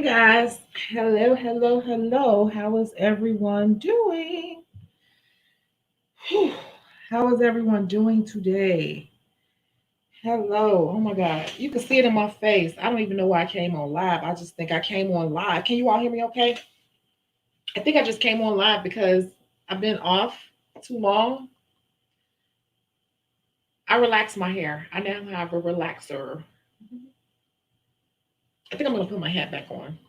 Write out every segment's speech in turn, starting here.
Hey guys, hello. How is everyone doing? Whew. How is everyone doing today? Hello. Oh my God. You can see it in my face. I don't even know why I came on live. I just think I came on live. Can you all hear me okay? I think I just came on live because I've been off too long. I relaxed my hair. I now have a relaxer. I think I'm going to put my hat back on.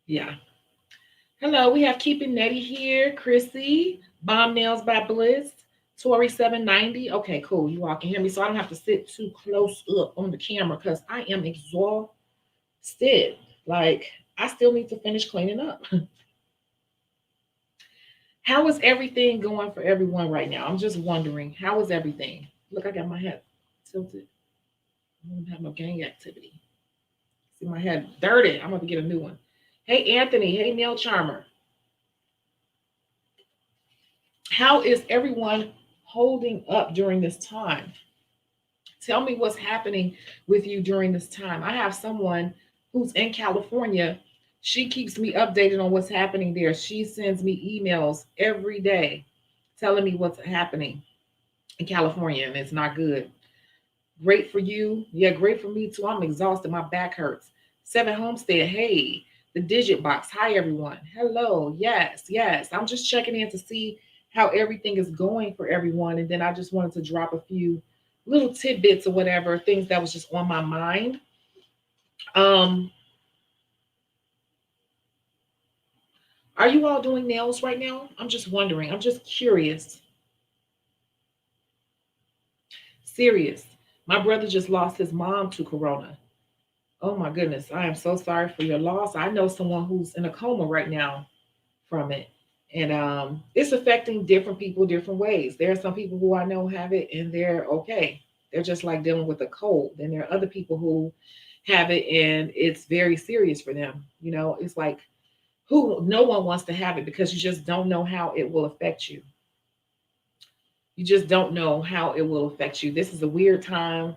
Yeah. Hello, we have Keeping Netty here, Chrissy, Bomb Nails by Bliss, Tori 790. Okay, cool. You all can hear me, so I don't have to sit too close up on the camera because I am exhausted. Like, I still need to finish cleaning up. How is everything going for everyone right now? I'm just wondering, how is everything? Look, I got my head tilted. I don't have no gang activity. See my head dirty. I'm going to get a new one. Hey, Anthony. Hey, Nail Charmer. How is everyone holding up during this time? Tell me what's happening with you during this time. I have someone who's in California. She keeps me updated on what's happening there. She sends me emails every day telling me what's happening in California, and it's not good. Great for you. Yeah, great for me too. I'm exhausted. My back hurts. Seven Homestead. Hey, the Digit Box. Hi, everyone. Hello. Yes. I'm just checking in to see how everything is going for everyone. And then I just wanted to drop a few little tidbits or whatever, things that was just on my mind. Um, are you all doing nails right now? I'm just wondering. I'm just curious. Serious. My brother just lost his mom to corona. Oh my goodness. I am so sorry for your loss. I know someone who's in a coma right now from it. And it's affecting different people different ways. There are some people who I know have it and they're okay. They're just like dealing with a cold. And there are other people who have it and it's very serious for them. You know, it's like who no one wants to have it because you just don't know how it will affect you. You just don't know how it will affect you. This is a weird time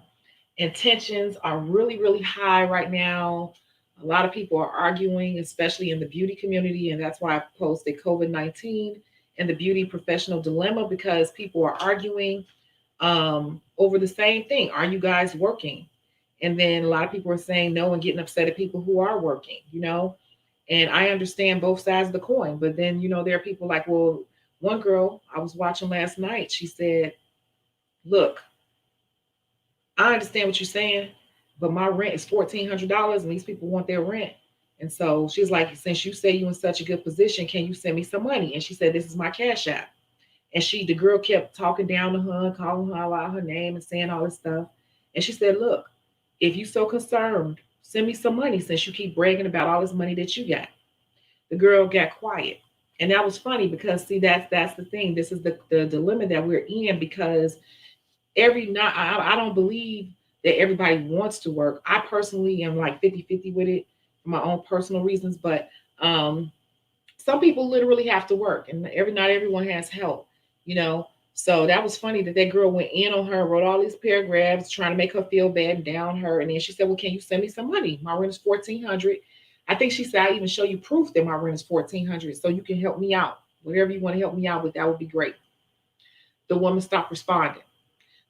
and tensions are really, really high right now. A lot of people are arguing, especially in the beauty community. And that's why I posted COVID-19 and the beauty professional dilemma because people are arguing over the same thing. Are you guys working? And then a lot of people are saying no and getting upset at people who are working, you know? And I understand both sides of the coin. But then, you know, there are people like, well, one girl I was watching last night, she said, look, I understand what you're saying, but my rent is $1,400 and these people want their rent. And so she's like, since you say you're in such a good position, can you send me some money? And she said, this is my cash app. And the girl kept talking down to her, calling her out her name and saying all this stuff. And she said, look, if you so concerned, send me some money since you keep bragging about all this money that you got. The girl got quiet. And that was funny because see, that's the thing. This is the dilemma that we're in because every night I don't believe that everybody wants to work. I personally am like 50-50 with it for my own personal reasons, but um some people literally have to work and every not everyone has help, you know. So that was funny that that girl went in on her, wrote all these paragraphs trying to make her feel bad and down her. And then she said, well, can you send me some money? My rent is 1,400. I think she said I even show you proof that my rent is 1,400 so you can help me out. Whatever you want to help me out with, that would be great. The woman stopped responding.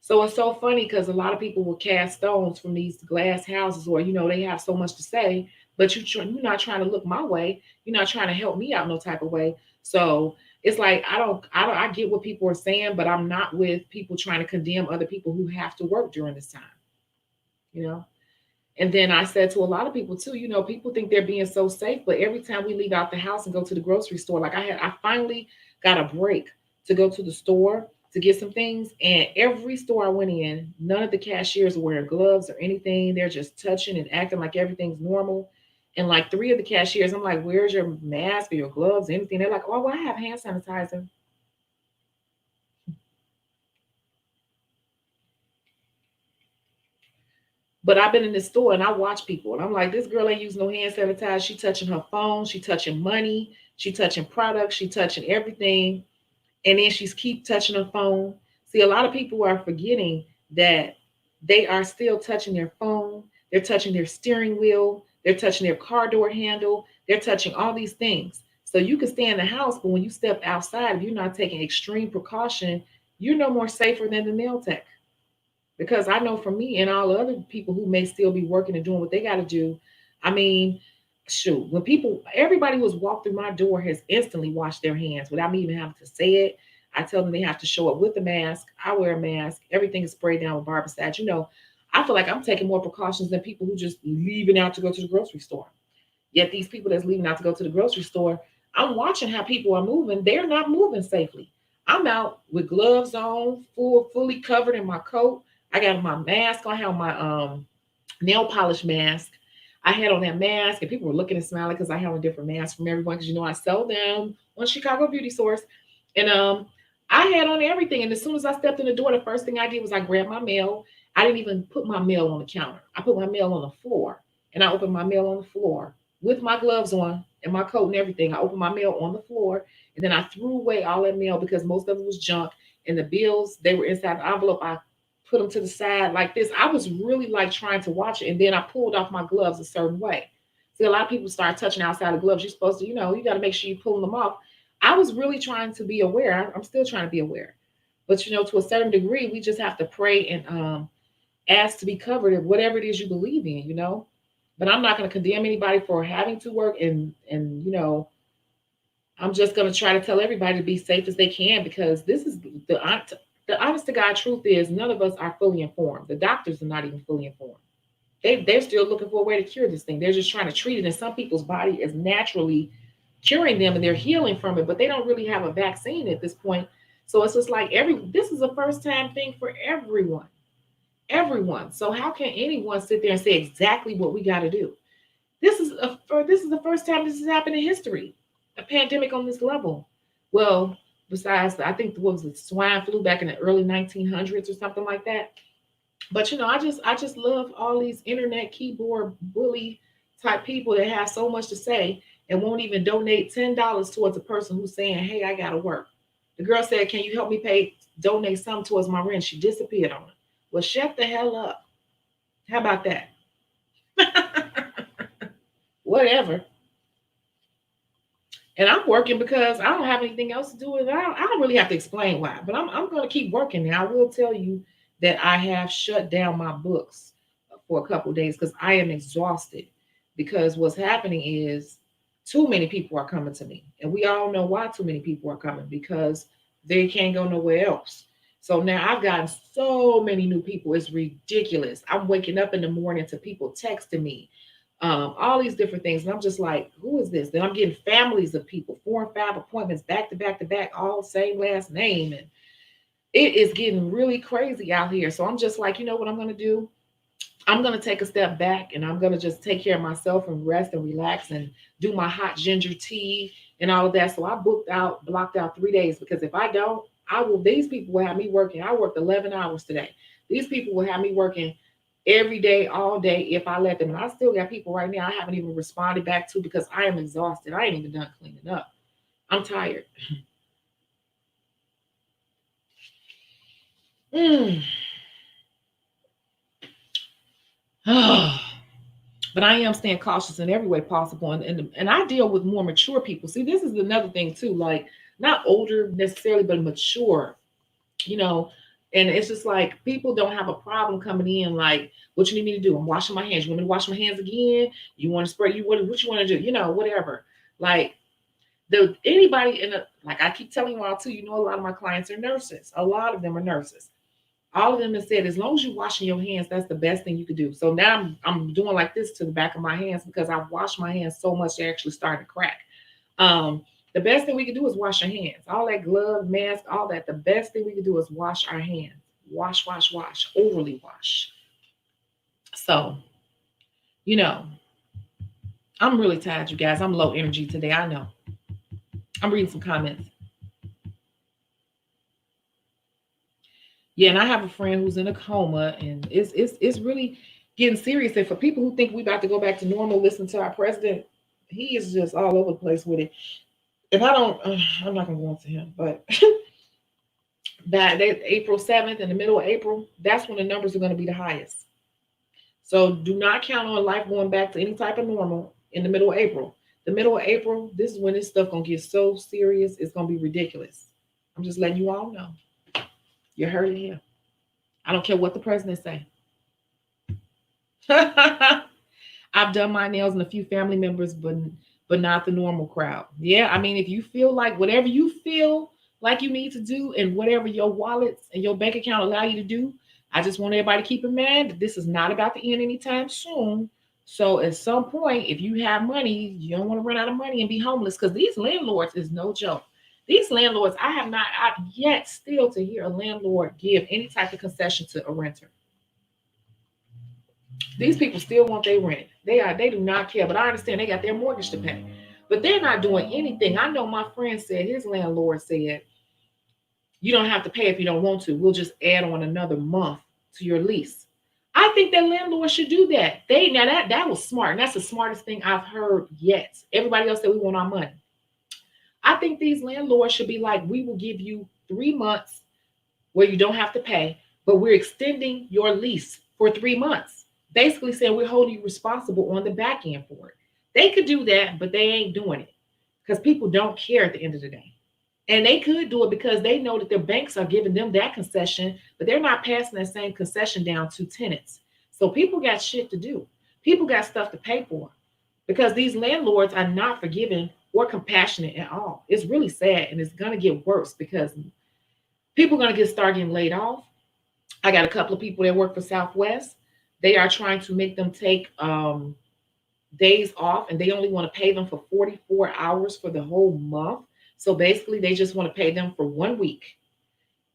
So it's so funny because a lot of people will cast stones from these glass houses, or you know they have so much to say, but you're not trying to look my way. You're not trying to help me out no type of way. So it's like I get what people are saying, but I'm not with people trying to condemn other people who have to work during this time. You know. And then I said to a lot of people too, you know, people think they're being so safe, but every time we leave out the house and go to the grocery store, like I finally got a break to go to the store to get some things. And every store I went in, none of the cashiers are wearing gloves or anything. They're just touching and acting like everything's normal. And like three of the cashiers, I'm like, where's your mask or your gloves, or anything? They're like, oh, well, I have hand sanitizer. But I've been in this store and I watch people and I'm like, this girl ain't using no hand sanitizer. She touching her phone, she touching money, she touching products, she touching everything. And then she's keep touching her phone. See, a lot of people are forgetting that they are still touching their phone. they're touching their steering wheel, they're touching their car door handle, they're touching all these things. So you can stay in the house, but when you step outside, if you're not taking extreme precaution, you're no more safer than the nail tech. Because I know for me and all the other people who may still be working and doing what they got to do, I mean, shoot, when people, everybody who's walked through my door has instantly washed their hands without me even having to say it. I tell them they have to show up with a mask. I wear a mask. Everything is sprayed down with barbicide. I feel like I'm taking more precautions than people who just leaving out to go to the grocery store. Yet these people that's leaving out to go to the grocery store, I'm watching how people are moving. They're not moving safely. I'm out with gloves on, fully covered in my coat. I got my mask on. I have my nail polish mask. I had on that mask, and people were looking and smiling because I have a different mask from everyone. Because I sell them on Shecago Beauty Source, and I had on everything. And as soon as I stepped in the door, the first thing I did was I grabbed my mail. I didn't even put my mail on the counter. I put my mail on the floor, and I opened my mail on the floor with my gloves on and my coat and everything. I opened my mail on the floor, and then I threw away all that mail because most of it was junk. And the bills, they were inside the envelope. I put them to the side like this. I was really like trying to watch it. And then I pulled off my gloves a certain way. See, a lot of people start touching outside the gloves. You're supposed to, you got to make sure you're pulling them off. I was really trying to be aware. I'm still trying to be aware. But, to a certain degree, we just have to pray and ask to be covered in whatever it is you believe in. But I'm not going to condemn anybody for having to work. And I'm just going to try to tell everybody to be safe as they can, because this is the honest to God truth is none of us are fully informed. The doctors are not even fully informed. They're still looking for a way to cure this thing. They're just trying to treat it. And some people's body is naturally curing them and they're healing from it, but they don't really have a vaccine at this point. So it's just like this is a first time thing for everyone. Everyone. So how can anyone sit there and say exactly what we got to do? This is the first time this has happened in history. A pandemic on this level. Well, besides, I think what was it, swine flu back in the early 1900s or something like that. But I just love all these internet keyboard bully type people that have so much to say and won't even donate $10 towards a person who's saying, "Hey, I gotta work." The girl said, "Can you help me donate some towards my rent?" She disappeared on it. Well, shut the hell up. How about that? Whatever. And I'm working because I don't have anything else to do with it. I don't really have to explain why, but I'm going to keep working. Now, I will tell you that I have shut down my books for a couple of days because I am exhausted. Because what's happening is too many people are coming to me. And we all know why too many people are coming, because they can't go nowhere else. So now I've gotten so many new people. It's ridiculous. I'm waking up in the morning to people texting me, all these different things. And I'm just like, who is this? Then I'm getting families of people, 4 and 5 appointments back to back to back, all same last name. And it is getting really crazy out here. So I'm just like, you know what I'm going to do? I'm going to take a step back and I'm going to just take care of myself and rest and relax and do my hot ginger tea and all of that. So I blocked out 3 days, because if I don't, these people will have me working. I worked 11 hours today. These people will have me working every day, all day, if I let them. And I still got people right now I haven't even responded back to because I am exhausted. I ain't even done cleaning up. I'm tired. But I am staying cautious in every way possible. And I deal with more mature people. See, this is another thing too, like not older necessarily, but mature, and it's just like people don't have a problem coming in like, what you need me to do? I'm washing my hands. You want me to wash my hands again? You want to spray? What you want to do? Whatever. Like anybody like I keep telling you all too, a lot of my clients are nurses. A lot of them are nurses. All of them have said, as long as you're washing your hands, that's the best thing you could do. So now I'm doing like this to the back of my hands because I've washed my hands so much they actually started to crack. The best thing we can do is wash our hands. All that glove, mask, all that. The best thing we can do is wash our hands. Wash, overly wash. So, I'm really tired, you guys. I'm low energy today. I know. I'm reading some comments. Yeah, and I have a friend who's in a coma, and it's really getting serious. And for people who think we're about to go back to normal, listen to our president. He is just all over the place with it. If I don't, I'm not gonna go into him, but that April 7th, in the middle of April, that's when the numbers are going to be the highest. So do not count on life going back to any type of normal in the middle of April. The middle of April, this is when this stuff gonna get so serious, it's gonna be ridiculous. I'm just letting you all know. You heard it here. I don't care what the president say. I've done my nails and a few family members, but not the normal crowd. Yeah, I mean, if you feel like whatever you feel like you need to do, and whatever your wallets and your bank account allow you to do, I just want everybody to keep in mind that this is not about to end anytime soon. So at some point, if you have money, you don't want to run out of money and be homeless, because these landlords is no joke. These landlords, I've yet still to hear a landlord give any type of concession to a renter. These people still want their rent. They do not care. But I understand they got their mortgage to pay. But they're not doing anything. I know my friend said, his landlord said, you don't have to pay if you don't want to. We'll just add on another month to your lease. I think that landlord should do that. That was smart. And that's the smartest thing I've heard yet. Everybody else said we want our money. I think these landlords should be like, we will give you 3 months where you don't have to pay, but we're extending your lease for 3 months. Basically saying we're holding you responsible on the back end for it. They could do that, but they ain't doing it because people don't care at the end of the day. And they could do it because they know that their banks are giving them that concession, but they're not passing that same concession down to tenants. So people got shit to do. People got stuff to pay for because these landlords are not forgiving or compassionate at all. It's really sad, and it's going to get worse because people are going to start getting laid off. I got a couple of people that work for Southwest. They are trying to make them take days off, and they only want to pay them for 44 hours for the whole month. So basically, they just want to pay them for 1 week.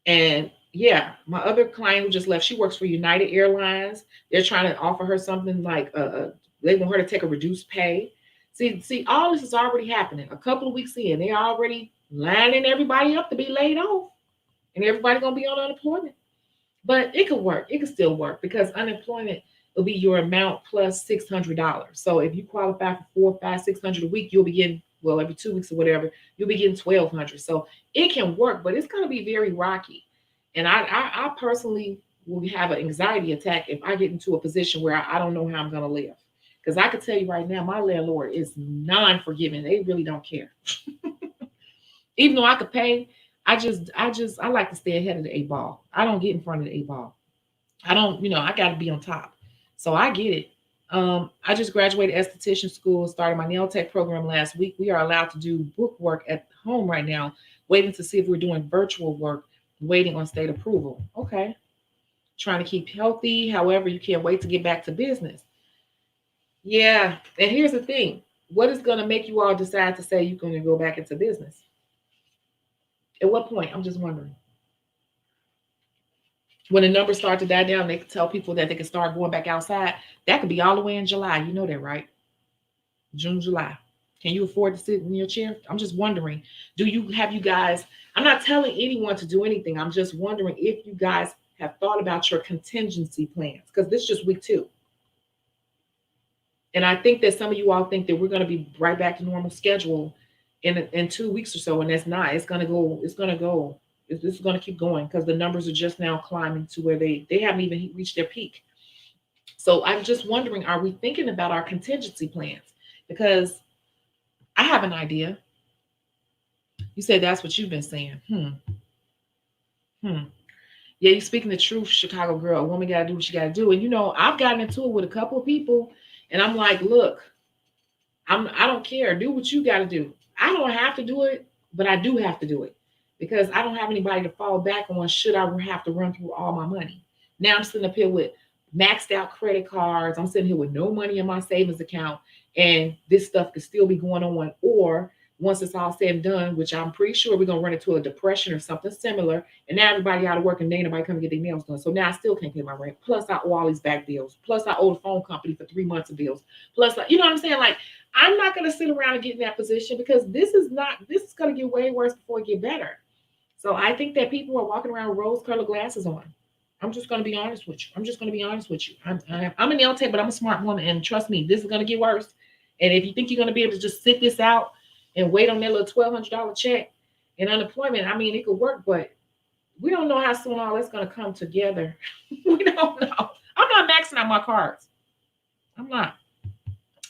And yeah, my other client who just left, she works for United Airlines. They're trying to offer her something like they want her to take a reduced pay. See, all this is already happening. A couple of weeks in, they're already lining everybody up to be laid off, and everybody's gonna be on unemployment. But it could work. It could still work because unemployment will be your amount plus $600. So if you qualify for 4, 5, 600 a week, you'll be getting, well, every 2 weeks or whatever, you'll be getting 1,200. So it can work, but it's going to be very rocky. And I personally will have an anxiety attack if I get into a position where I don't know how I'm going to live. Because I could tell you right now, my landlord is non-forgiving. They really don't care. Even though I could pay, I like to stay ahead of the 8 ball. I don't get in front of the 8 ball. I don't, I got to be on top. So I get it. I just graduated esthetician school, started my nail tech program last week. We are allowed to do book work at home right now, waiting to see if we're doing virtual work, waiting on state approval. Okay. Trying to keep healthy. However, you can't wait to get back to business. Yeah. And here's the thing. What is going to make you all decide to say you're going to go back into business? At what point? I'm just wondering. When the numbers start to die down, they can tell people that they can start going back outside. That could be all the way in July. You know that, right? June, July. Can you afford to sit in your chair? I'm just wondering, have you guys, I'm not telling anyone to do anything. I'm just wondering if you guys have thought about your contingency plans, because this is just week 2. And I think that some of you all think that we're going to be right back to normal schedule in 2 weeks or so. And that's not, it's going to go. This is going to keep going because the numbers are just now climbing to where they haven't even reached their peak. So I'm just wondering, are we thinking about our contingency plans? Because I have an idea. You said that's what you've been saying. Yeah, you're speaking the truth, Shecago girl. A woman got to do what she got to do. And, I've gotten into it with a couple of people, and I'm like, look, I don't care. Do what you got to do. I don't have to do it, but I do have to do it. Because I don't have anybody to fall back on should I have to run through all my money. Now I'm sitting up here with maxed out credit cards. I'm sitting here with no money in my savings account, and this stuff could still be going on. Or once it's all said and done, which I'm pretty sure we're going to run into a depression or something similar, and now everybody out of work and ain't nobody come get their nails done. So now I still can't pay my rent. Plus I owe all these back bills. Plus I owe the phone company for 3 months of bills. Plus, you know what I'm saying? Like, I'm not going to sit around and get in that position because this is going to get way worse before it get better. So I think that people are walking around with rose-colored glasses on. I'm just going to be honest with you. I'm a nail tech, but I'm a smart woman. And trust me, this is going to get worse. And if you think you're going to be able to just sit this out and wait on that little $1,200 check in unemployment, I mean, it could work, but we don't know how soon all that's going to come together. We don't know. I'm not maxing out my cards. I'm not.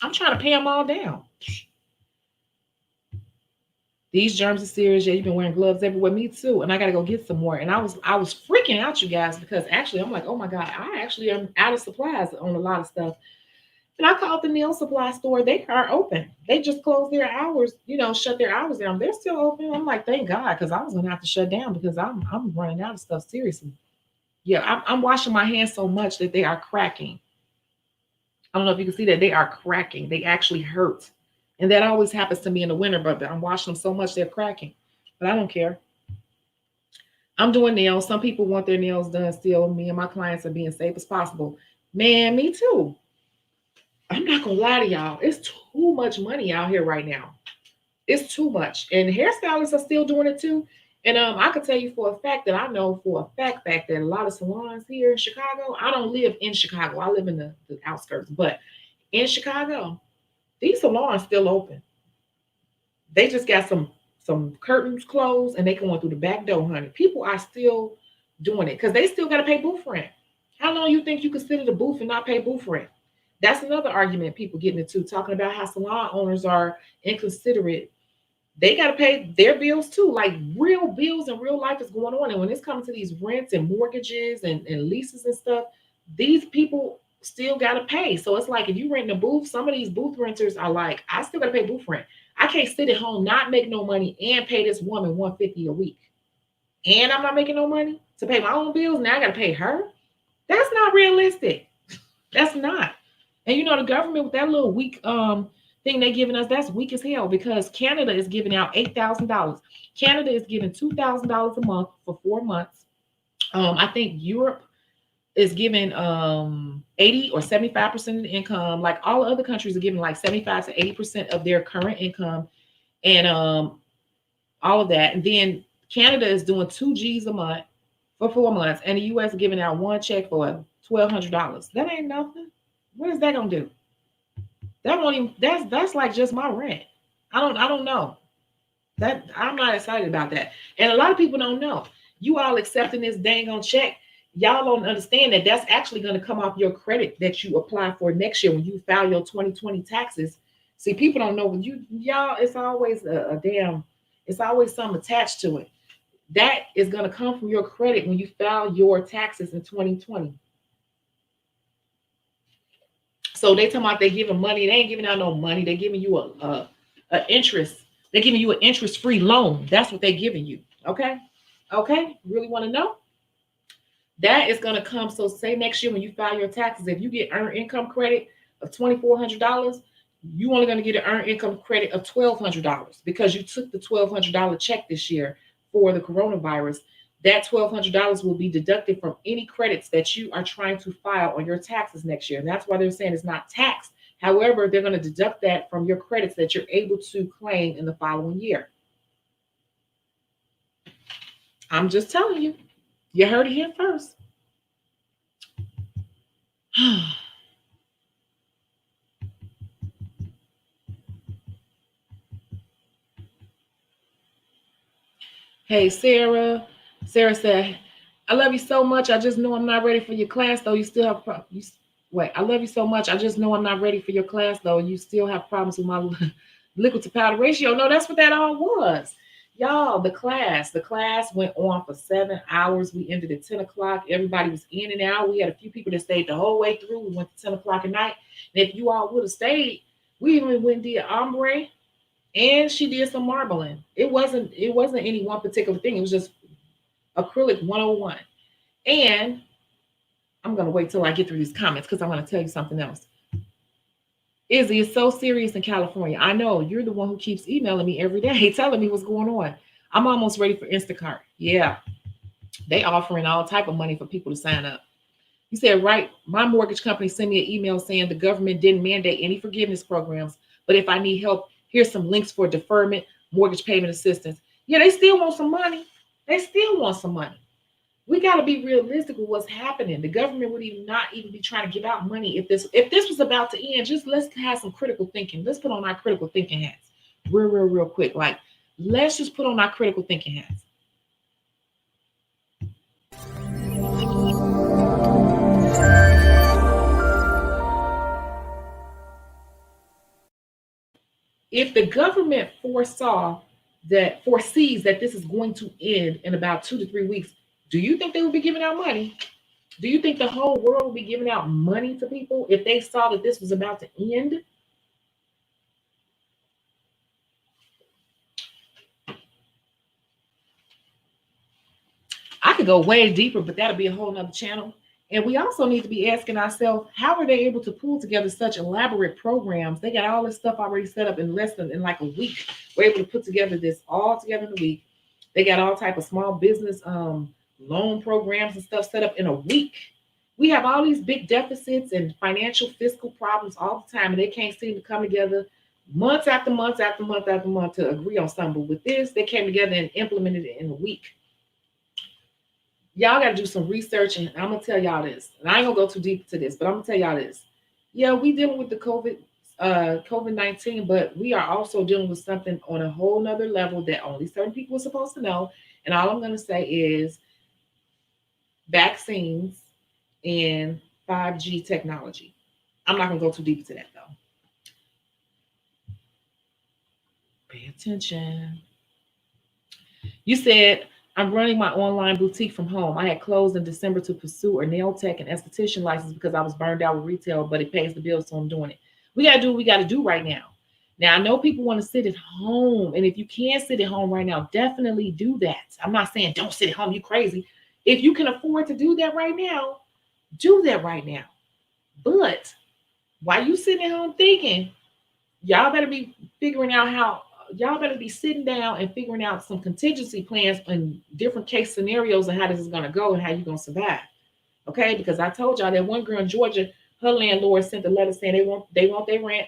I'm trying to pay them all down. These germs are serious. Yeah, you've been wearing gloves everywhere. Me too. And I gotta go get some more. And I was freaking out, you guys, because actually I'm like, oh my God, I actually am out of supplies on a lot of stuff. And I called the nail supply store. They are open. They just closed their hours, shut their hours down. They're still open. I'm like, thank God, because I was gonna have to shut down because I'm running out of stuff. Seriously. Yeah, I'm washing my hands so much that they are cracking. I don't know if you can see that they are cracking. They actually hurt. And that always happens to me in the winter, but I'm washing them so much they're cracking. But I don't care. I'm doing nails. Some people want their nails done still. Me and my clients are being safe as possible. Man, me too. I'm not gonna lie to y'all. It's too much money out here right now. It's too much. And hairstylists are still doing it too. And I can tell you for a fact that I know for a fact that a lot of salons here in Chicago, I don't live in Chicago. I live in the outskirts. But in Chicago, these salons still open. They just got some curtains closed and they going through the back door, honey. People are still doing it because they still got to pay booth rent. How long you think you can sit at a booth and not pay booth rent? That's another argument people getting into, talking about how salon owners are inconsiderate. They got to pay their bills too. Like real bills and real life is going on. And when it's coming to these rents and mortgages and leases and stuff, these people still got to pay. So it's like if you rent a booth, some of these booth renters are like, I still got to pay booth rent. I can't sit at home, not make no money, and pay this woman $150 a week. And I'm not making no money to pay my own bills. Now I got to pay her. That's not realistic. That's not. And the government with that little weak thing they're giving us, that's weak as hell because Canada is giving out $8,000. Canada is giving $2,000 a month for 4 months. I think Europe is giving 80 or 75% of the income. Like all other countries are giving like 75 to 80% of their current income and all of that. And then Canada is doing 2 G's a month for 4 months, and the US is giving out one check for $1,200. That ain't nothing. What is that gonna do? That won't even. That's like just my rent. I don't know. That I'm not excited about that. And a lot of people don't know. You all accepting this dang on check. Y'all don't understand that that's actually going to come off your credit that you apply for next year when you file your 2020 taxes. See, people don't know when y'all. It's always a damn. It's always something attached to it. That is going to come from your credit when you file your taxes in 2020. So they talking about they giving money. They ain't giving out no money. They're giving you a interest. They're giving you an interest-free loan. That's what they're giving you. Okay? Okay? Really want to know? That is going to come. So say next year when you file your taxes, if you get earned income credit of $2,400, you only going to get an earned income credit of $1,200 because you took the $1,200 check this year for the coronavirus. That $1,200 will be deducted from any credits that you are trying to file on your taxes next year. And that's why they're saying it's not taxed. However, they're going to deduct that from your credits that you're able to claim in the following year. I'm just telling you. You heard it here first. Hey, Sarah. Sarah said, I love you so much. I just know I'm not ready for your class, though. You still have problems. Wait, I love you so much. I just know I'm not ready for your class, though. You still have problems with my liquid to powder ratio. No, that's what that all was. Y'all, the class went on for 7 hours. We ended at 10 o'clock. Everybody was in and out. We had a few people that stayed the whole way through. We went to 10 o'clock at night. And if you all would have stayed, we even went and did ombre, and she did some marbling. It wasn't any one particular thing. It was just acrylic 101. And I'm going to wait till I get through these comments because I'm going to tell you something else. Izzy, it's so serious in California. I know you're the one who keeps emailing me every day telling me what's going on. I'm almost ready for Instacart. Yeah, they offering all type of money for people to sign up. You said, right, my mortgage company sent me an email saying the government didn't mandate any forgiveness programs, but if I need help, here's some links for deferment, mortgage payment assistance. Yeah, they still want some money. They still want some money. We got to be realistic with what's happening. The government would not even be trying to give out money if this was about to end. Just let's have some critical thinking. Let's put on our critical thinking hats real quick. Like, let's just put on our critical thinking hats. If the government foresees that this is going to end in about 2 to 3 weeks, do you think they would be giving out money? Do you think the whole world would be giving out money to people if they saw that this was about to end? I could go way deeper, but that'll be a whole nother channel. And we also need to be asking ourselves, how are they able to pull together such elaborate programs? They got all this stuff already set up in less than in like a week. We're able to put together this all together in a week. They got all type of small business loan programs and stuff set up in a week. We have all these big deficits and financial fiscal problems all the time, and they can't seem to come together months after months after month after month to agree on something. But with this, they came together and implemented it in a week. Y'all got to do some research, and I'm gonna tell y'all this. And I ain't gonna go too deep to this, but I'm gonna tell y'all this. Yeah, we dealing with the COVID-19, but we are also dealing with something on a whole nother level that only certain people are supposed to know. And all I'm gonna say is vaccines and 5G technology. I'm not gonna go too deep into that though. Pay attention. You said, I'm running my online boutique from home. I had closed in December to pursue a nail tech and esthetician license because I was burned out with retail, but it pays the bills, so I'm doing it. We got to do what we got to do right now. Now, I know people want to sit at home, and if you can't sit at home right now, definitely do that. I'm not saying don't sit at home, you crazy. If you can afford to do that right now, do that right now. But while you sitting at home thinking, y'all better be figuring out how y'all better be sitting down and figuring out some contingency plans and different case scenarios and how this is going to go and how you're going to survive. Okay, because I told y'all that one girl in Georgia, her landlord sent a letter saying they want their rent,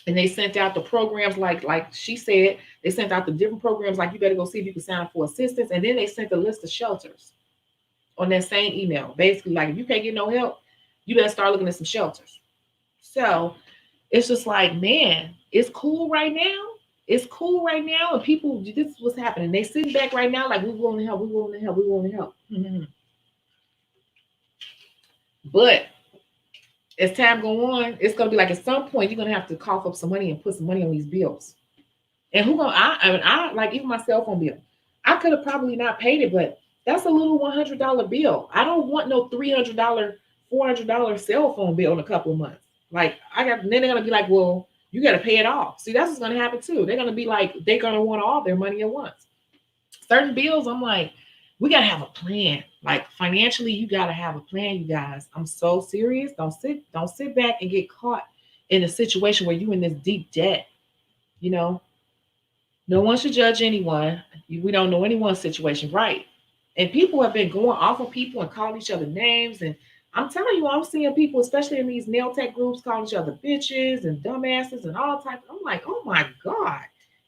and they sent out the programs like she said, they sent out the different programs like you better go see if you can sign up for assistance, and then they sent a list of shelters on that same email. Basically, like if you can't get no help, you better start looking at some shelters. So it's just like, man, it's cool right now. It's cool right now, and people, this is what's happening. They sitting back right now like, we willing to help, we willing to help, we willing to help. Mm-hmm. But as time go on, it's gonna be like at some point you're gonna have to cough up some money and put some money on these bills. And who gonna? I like even my cell phone bill. I could have probably not paid it, but that's a little $100 bill. I don't want no $300, $400 cell phone bill in a couple of months. Like I got, then they're gonna be like, well, you got to pay it off. See, that's what's going to happen too. They're going to be like, they're going to want all their money at once. Certain bills, I'm like, we got to have a plan. Like financially, you got to have a plan, you guys. I'm so serious. Don't sit back and get caught in a situation where you in this deep debt. You know, no one should judge anyone. We don't know anyone's situation, right? And people have been going off of people and calling each other names, and I'm telling you, I'm seeing people, especially in these nail tech groups, calling each other bitches and dumbasses and all types. I'm like, oh my God,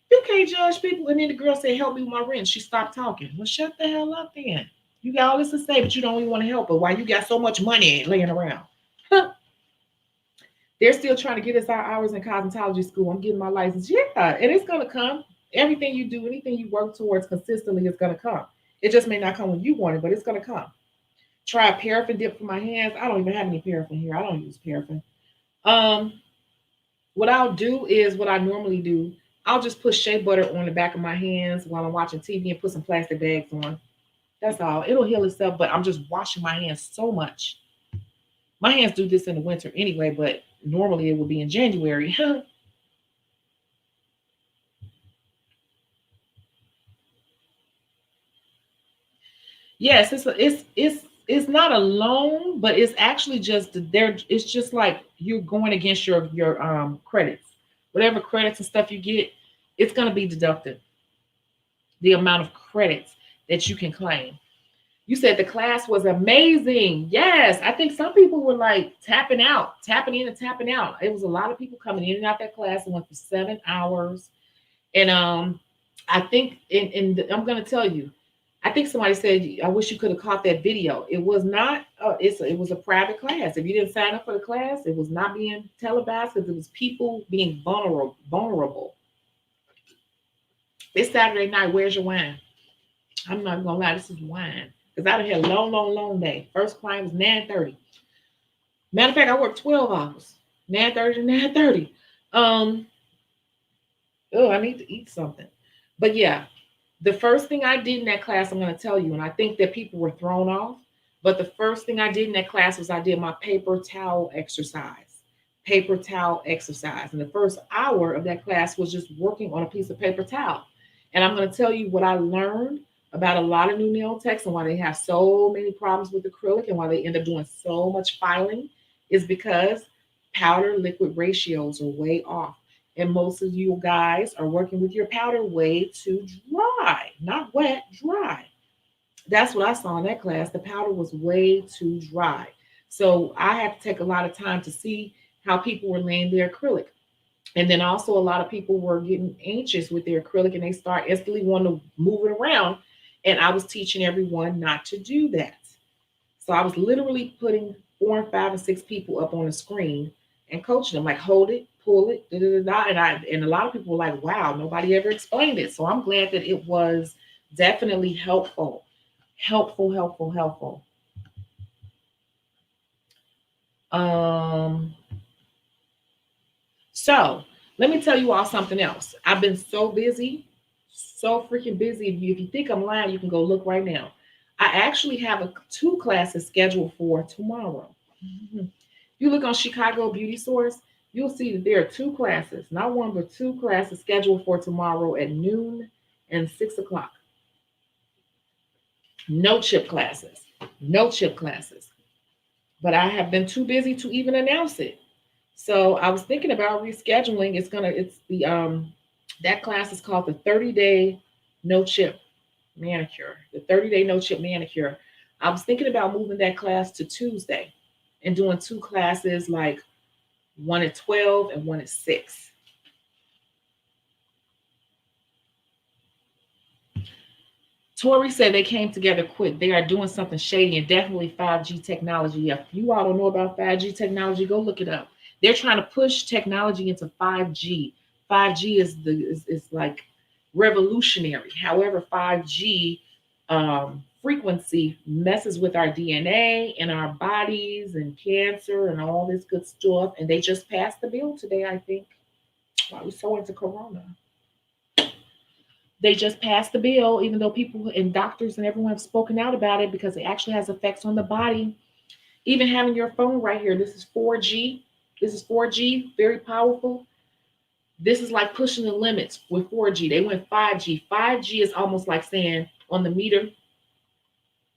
you can't judge people. And then the girl said, help me with my rent. She stopped talking. Well, shut the hell up then. You got all this to say, but you don't even want to help her. Why you got so much money laying around? Huh. They're still trying to get us our hours in cosmetology school. I'm getting my license. Yeah, and it's going to come. Everything you do, anything you work towards consistently is going to come. It just may not come when you want it, but it's going to come. Try a paraffin dip for my hands. I don't even have any paraffin here. I don't use paraffin. What I'll do is what I normally do. I'll just put shea butter on the back of my hands while I'm watching TV and put some plastic bags on. That's all. It'll heal itself, but I'm just washing my hands so much. My hands do this in the winter anyway, but normally it would be in January. Yes, it's not a loan, but it's actually just there. It's just like you're going against your credits, whatever credits and stuff you get, it's going to be deducted. The amount of credits that you can claim. You said the class was amazing. Yes, I think some people were like tapping out, tapping in and tapping out. It was a lot of people coming in and out that class. It went for 7 hours, and I think, and I'm going to tell you. I think somebody said, I wish you could have caught that video. It was not, it was a private class. If you didn't sign up for the class, it was not being televised because it was people being vulnerable. It's Saturday night. Where's your wine? I'm not going to lie. This is wine. Because I had a long day. First client was 9:30. Matter of fact, I worked 12 hours. 9:30 to 9:30. oh, I need to eat something. But yeah, the first thing I did in that class, I'm going to tell you, and I think that people were thrown off, but the first thing I did in that class was I did my paper towel exercise. Paper towel exercise. And the first hour of that class was just working on a piece of paper towel. And I'm going to tell you what I learned about a lot of new nail techs and why they have so many problems with acrylic and why they end up doing so much filing is because powder liquid ratios are way off. And most of you guys are working with your powder way too dry, not wet, dry. That's what I saw in that class. The powder was way too dry. So I had to take a lot of time to see how people were laying their acrylic. And then also a lot of people were getting anxious with their acrylic and they start instantly wanting to move it around. And I was teaching everyone not to do that. So I was literally putting 4 and 5 and 6 people up on the screen and coaching them, like hold it, pull it, da, da, da, da. And a lot of people were like, wow, nobody ever explained it. So I'm glad that it was definitely helpful. Helpful, helpful, helpful. So let me tell you all something else. I've been so busy, so freaking busy. If you think I'm lying, you can go look right now. I actually have 2 classes scheduled for tomorrow. If you look on Shecago Beauty Source, you'll see that there are 2 classes, not one, but 2 classes scheduled for tomorrow at noon and 6 o'clock. No chip classes, no chip classes. But I have been too busy to even announce it. So I was thinking about rescheduling. It's the that class is called the 30-day no chip manicure. The 30-day no chip manicure. I was thinking about moving that class to Tuesday and doing 2 classes, like one at 12 and one at 6. Tori said they came together quick. They are doing something shady and definitely 5G technology. If you all don't know about 5G technology, go look it up. They're trying to push technology into 5G. 5G is like revolutionary. However, 5G frequency messes with our DNA and our bodies and cancer and all this good stuff. And they just passed the bill today, I think. Why we so into Corona? They just passed the bill, even though people and doctors and everyone have spoken out about it because it actually has effects on the body. Even having your phone right here, this is 4G. This is 4G, very powerful. This is like pushing the limits with 4G. They went 5G. 5G is almost like saying on the meter,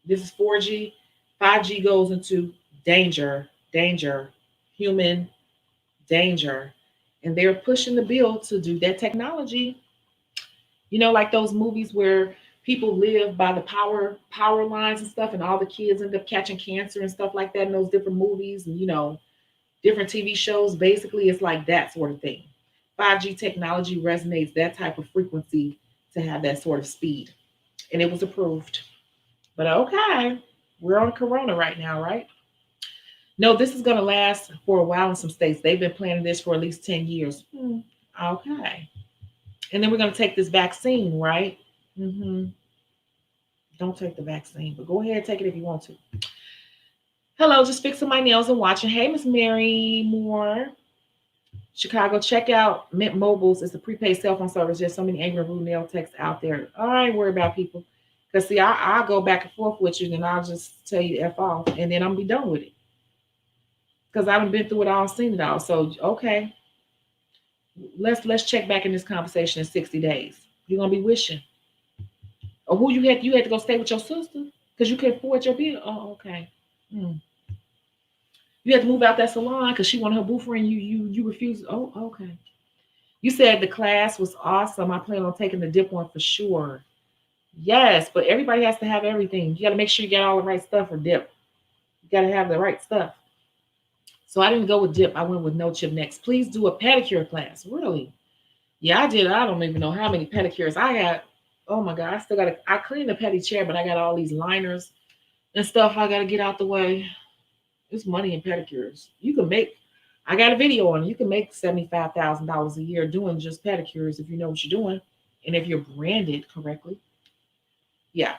this is 4G. 5G goes into danger, danger, human danger. And they're pushing the bill to do that technology. You know, like those movies where people live by the power lines and stuff, and all the kids end up catching cancer and stuff like that in those different movies and different TV shows. Basically, it's like that sort of thing. 5G technology resonates that type of frequency to have that sort of speed, and it was approved. But okay, we're on Corona right now, right? No, this is going to last for a while in some states. They've been planning this for at least 10 years. Okay. And then we're going to take this vaccine, right? Don't take the vaccine, but go ahead and take it if you want to. Hello, just fixing my nails and watching. Hey, Miss Mary Moore. Shecago, check out Mint Mobiles. It's a prepaid cell phone service. There's so many angry rude nail techs out there. I ain't worried about people. Because, see, I'll go back and forth with you, and I'll just tell you to F off, and then I'm going to be done with it. Because I haven't been through it all, seen it all. So, okay. Let's check back in this conversation in 60 days. You're going to be wishing. Or who you had to go stay with your sister because you can't afford your bill. Oh, okay. You had to move out that salon because she wanted her boyfriend. You refused. Oh, okay. You said the class was awesome. I plan on taking the dip one for sure. Yes, but everybody has to have everything. You got to make sure you get all the right stuff for dip. You got to have the right stuff. So I didn't go with dip. I went with no chip next. Please do a pedicure class. Really? Yeah, I did. I don't even know how many pedicures I had. Oh my God. I cleaned the pedi chair, but I got all these liners and stuff I got to get out the way. It's money in pedicures. I got a video on it. You can make $75,000 a year doing just pedicures if you know what you're doing and if you're branded correctly. Yeah.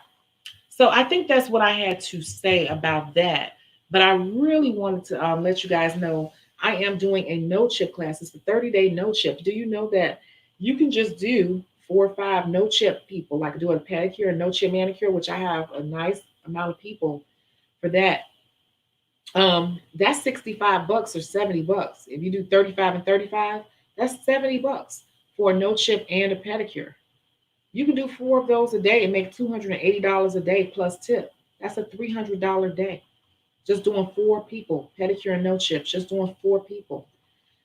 So I think that's what I had to say about that. But I really wanted to let you guys know I am doing a no chip class. It's the 30-day no chip. Do you know that You can just do 4 or 5 no chip people, like do a pedicure and no chip manicure, which I have a nice amount of people for that. That's $65 or $70. If you do 35 and 35, that's $70 for a no chip and a pedicure. You can do 4 of those a day and make $280 a day plus tip. That's a $300 day. Just doing 4 people, pedicure and no chips, just doing 4 people.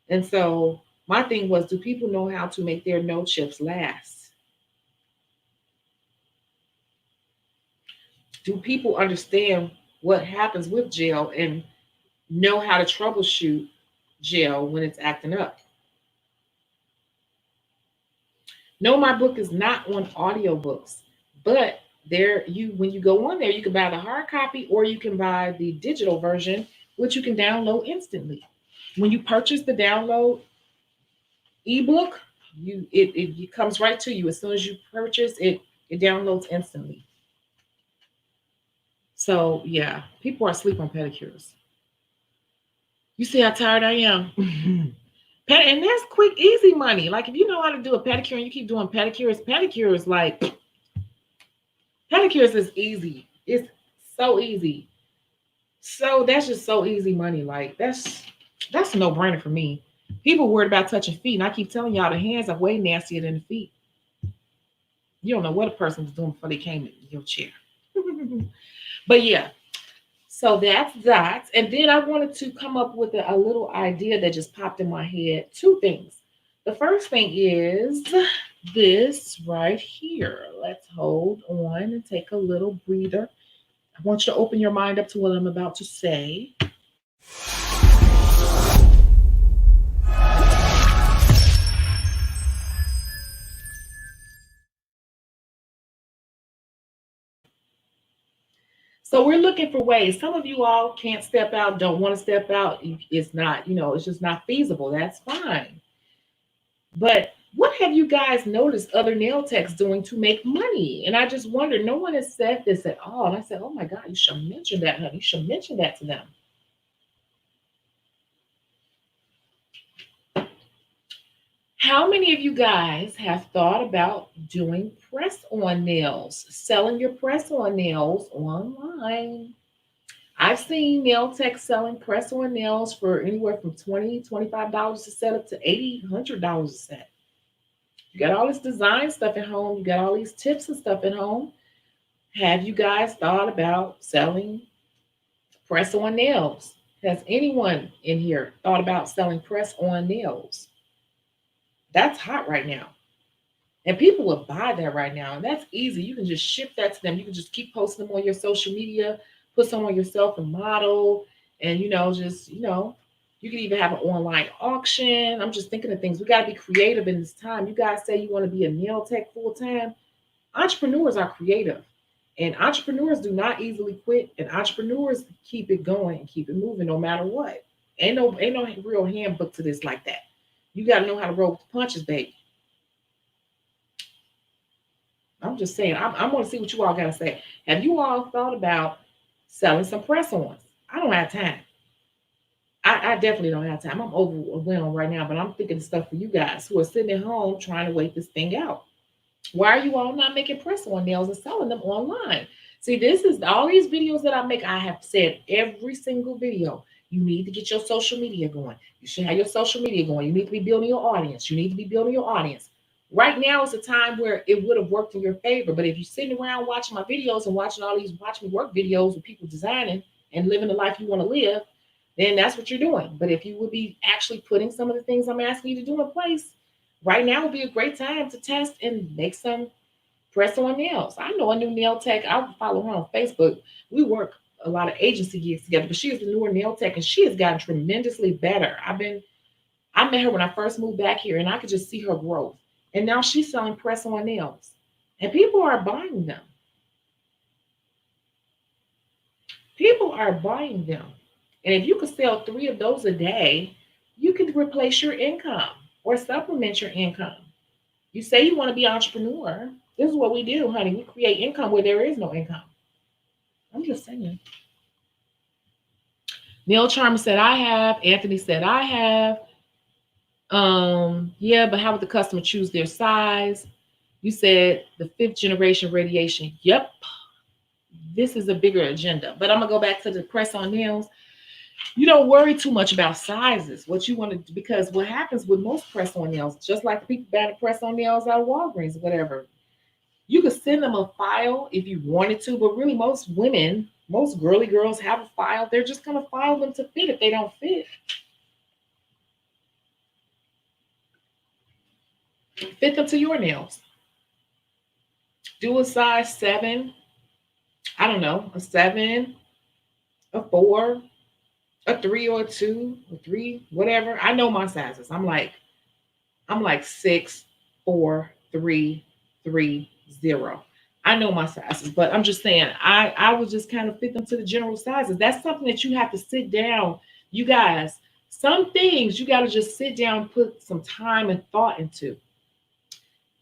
And so my thing was, do people know how to make their no chips last? Do people understand what happens with gel and know how to troubleshoot gel when it's acting up? No, my book is not on audiobooks, but there you when you go on there, you can buy the hard copy or you can buy the digital version, which you can download instantly. When you purchase the download ebook, it comes right to you as soon as you purchase it. It downloads instantly. So yeah, people are asleep on pedicures. You see how tired I am. And that's quick, easy money. Like if you know how to do a pedicure and you keep doing pedicures like pedicures is easy. It's so easy. So that's just so easy money. Like that's a no-brainer for me. People worried about touching feet, and I keep telling y'all the hands are way nastier than the feet. You don't know what a person was doing before they came in your chair. But yeah, so that's that. And then I wanted to come up with a little idea that just popped in my head. 2 things. The first thing is this right here. Let's hold on and take a little breather. I want you to open your mind up to what I'm about to say. So we're looking for ways. Some of you all can't step out, don't want to step out. It's not, it's just not feasible. That's fine. But what have you guys noticed other nail techs doing to make money? And I just wonder, no one has said this at all. And I said, oh my God, you should mention that, honey. You should mention that to them. How many of you guys have thought about doing press-on nails, selling your press-on nails online? I've seen nail techs selling press-on nails for anywhere from $20, $25 a set up to $80, $100 a set. You got all this design stuff at home. You got all these tips and stuff at home. Have you guys thought about selling press-on nails? Has anyone in here thought about selling press-on nails? That's hot right now. And people will buy that right now. And that's easy. You can just ship that to them. You can just keep posting them on your social media, put some on yourself and model. And, you can even have an online auction. I'm just thinking of things. We got to be creative in this time. You guys say you want to be a nail tech full time. Entrepreneurs are creative. And entrepreneurs do not easily quit. And entrepreneurs keep it going and keep it moving no matter what. Ain't no real handbook to this like that. You got to know how to roll with the punches, baby. I'm just saying, I want to see what you all got to say. Have you all thought about selling some press-ons? I don't have time. I definitely don't have time. I'm overwhelmed right now, but I'm thinking stuff for you guys who are sitting at home trying to wait this thing out. Why are you all not making press-on nails and selling them online? See, this is all these videos that I make. I have said every single video, you need to get your social media going. You should have your social media going. You need to be building your audience. You need to be building your audience. Right now is a time where it would have worked in your favor. But if you're sitting around watching my videos and watching all these watch me work videos with people designing and living the life you want to live, then that's what you're doing. But if you would be actually putting some of the things I'm asking you to do in place, right now would be a great time to test and make some press-on nails. I know a new nail tech. I follow her on Facebook. We work a lot of agency gigs together, but she is the newer nail tech and she has gotten tremendously better. I met her when I first moved back here and I could just see her growth. And now she's selling press-on nails and people are buying them. People are buying them. And if you could sell 3 of those a day, you could replace your income or supplement your income. You say you want to be an entrepreneur. This is what we do, honey. We create income where there is no income. I'm just saying. Neil Charmer said, I have. Anthony said, I have. Yeah, but how would the customer choose their size? You said the fifth generation radiation. Yep, this is a bigger agenda. But I'm gonna go back to the press on nails. You don't worry too much about sizes. What you want to, because what happens with most press on nails, just like the people buying press on nails out of Walgreens or whatever, you could send them a file if you wanted to, but really most women, most girly girls have a file. They're just gonna file them to fit. If they don't fit them to your nails. Do a size 7, I don't know, a 7, a 4, a 3 or a 2, a 3, whatever. I know my sizes. I'm like 6, 4, 3, 3, 0. I know my sizes, but I'm just saying I would just kind of fit them to the general sizes. That's something that you have to sit down. You guys, some things you got to just sit down, put some time and thought into.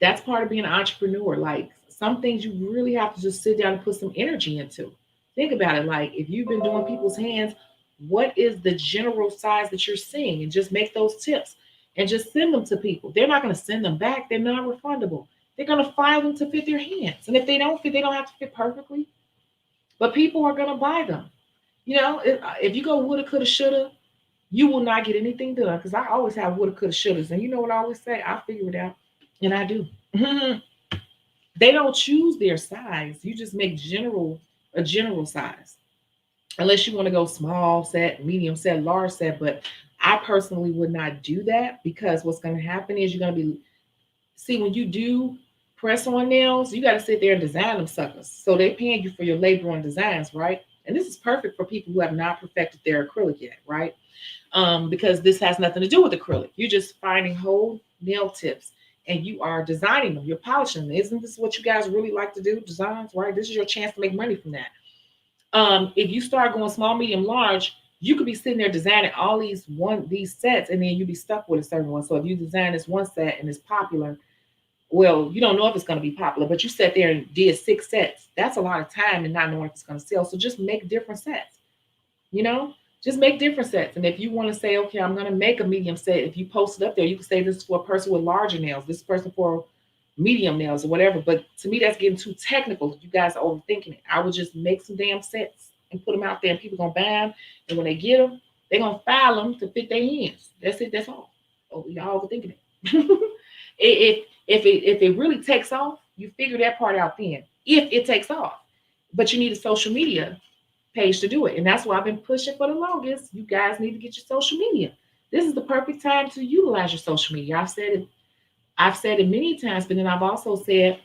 That's part of being an entrepreneur. Like some things you really have to just sit down and put some energy into. Think about it. Like if you've been doing people's hands, what is the general size that you're seeing? And just make those tips and just send them to people. They're not going to send them back. They're not refundable. They're going to file them to fit their hands. And if they don't fit, they don't have to fit perfectly. But people are going to buy them. If you go woulda, coulda, shoulda, you will not get anything done. Because I always have woulda, coulda, shouldas. And you know what I always say? I figure it out. And I do. They don't choose their size. You just make a general size. Unless you want to go small set, medium set, large set. But I personally would not do that because what's going to happen is you're going to be, see, when you do press on nails, you got to sit there and design them suckers. So they're paying you for your labor on designs, right? And this is perfect for people who have not perfected their acrylic yet, right? Because this has nothing to do with acrylic. You're just finding whole nail tips and you are designing them. You're polishing them. Isn't this what you guys really like to do? Designs, right? This is your chance to make money from that. If you start going small, medium, large, you could be sitting there designing all these sets, and then you'd be stuck with a certain one. So if you design this one set and it's popular, well, you don't know if it's going to be popular, but you sat there and did 6 sets. That's a lot of time and not knowing if it's going to sell. So just make different sets. You know, just make different sets. And if you want to say, okay, I'm going to make a medium set, if you post it up there, you can say this is for a person with larger nails, this person for medium nails or whatever. But to me, that's getting too technical. You guys are overthinking it. I would just make some damn sets and put them out there, and people gonna buy them. And when they get them, they're gonna file them to fit their hands. That's it. That's all. Oh, y'all overthinking it. If it really takes off, you figure that part out then. If it takes off, but you need a social media page to do it, and that's why I've been pushing for the longest. You guys need to get your social media. This is the perfect time to utilize your social media. I've said it many times, but then I've also said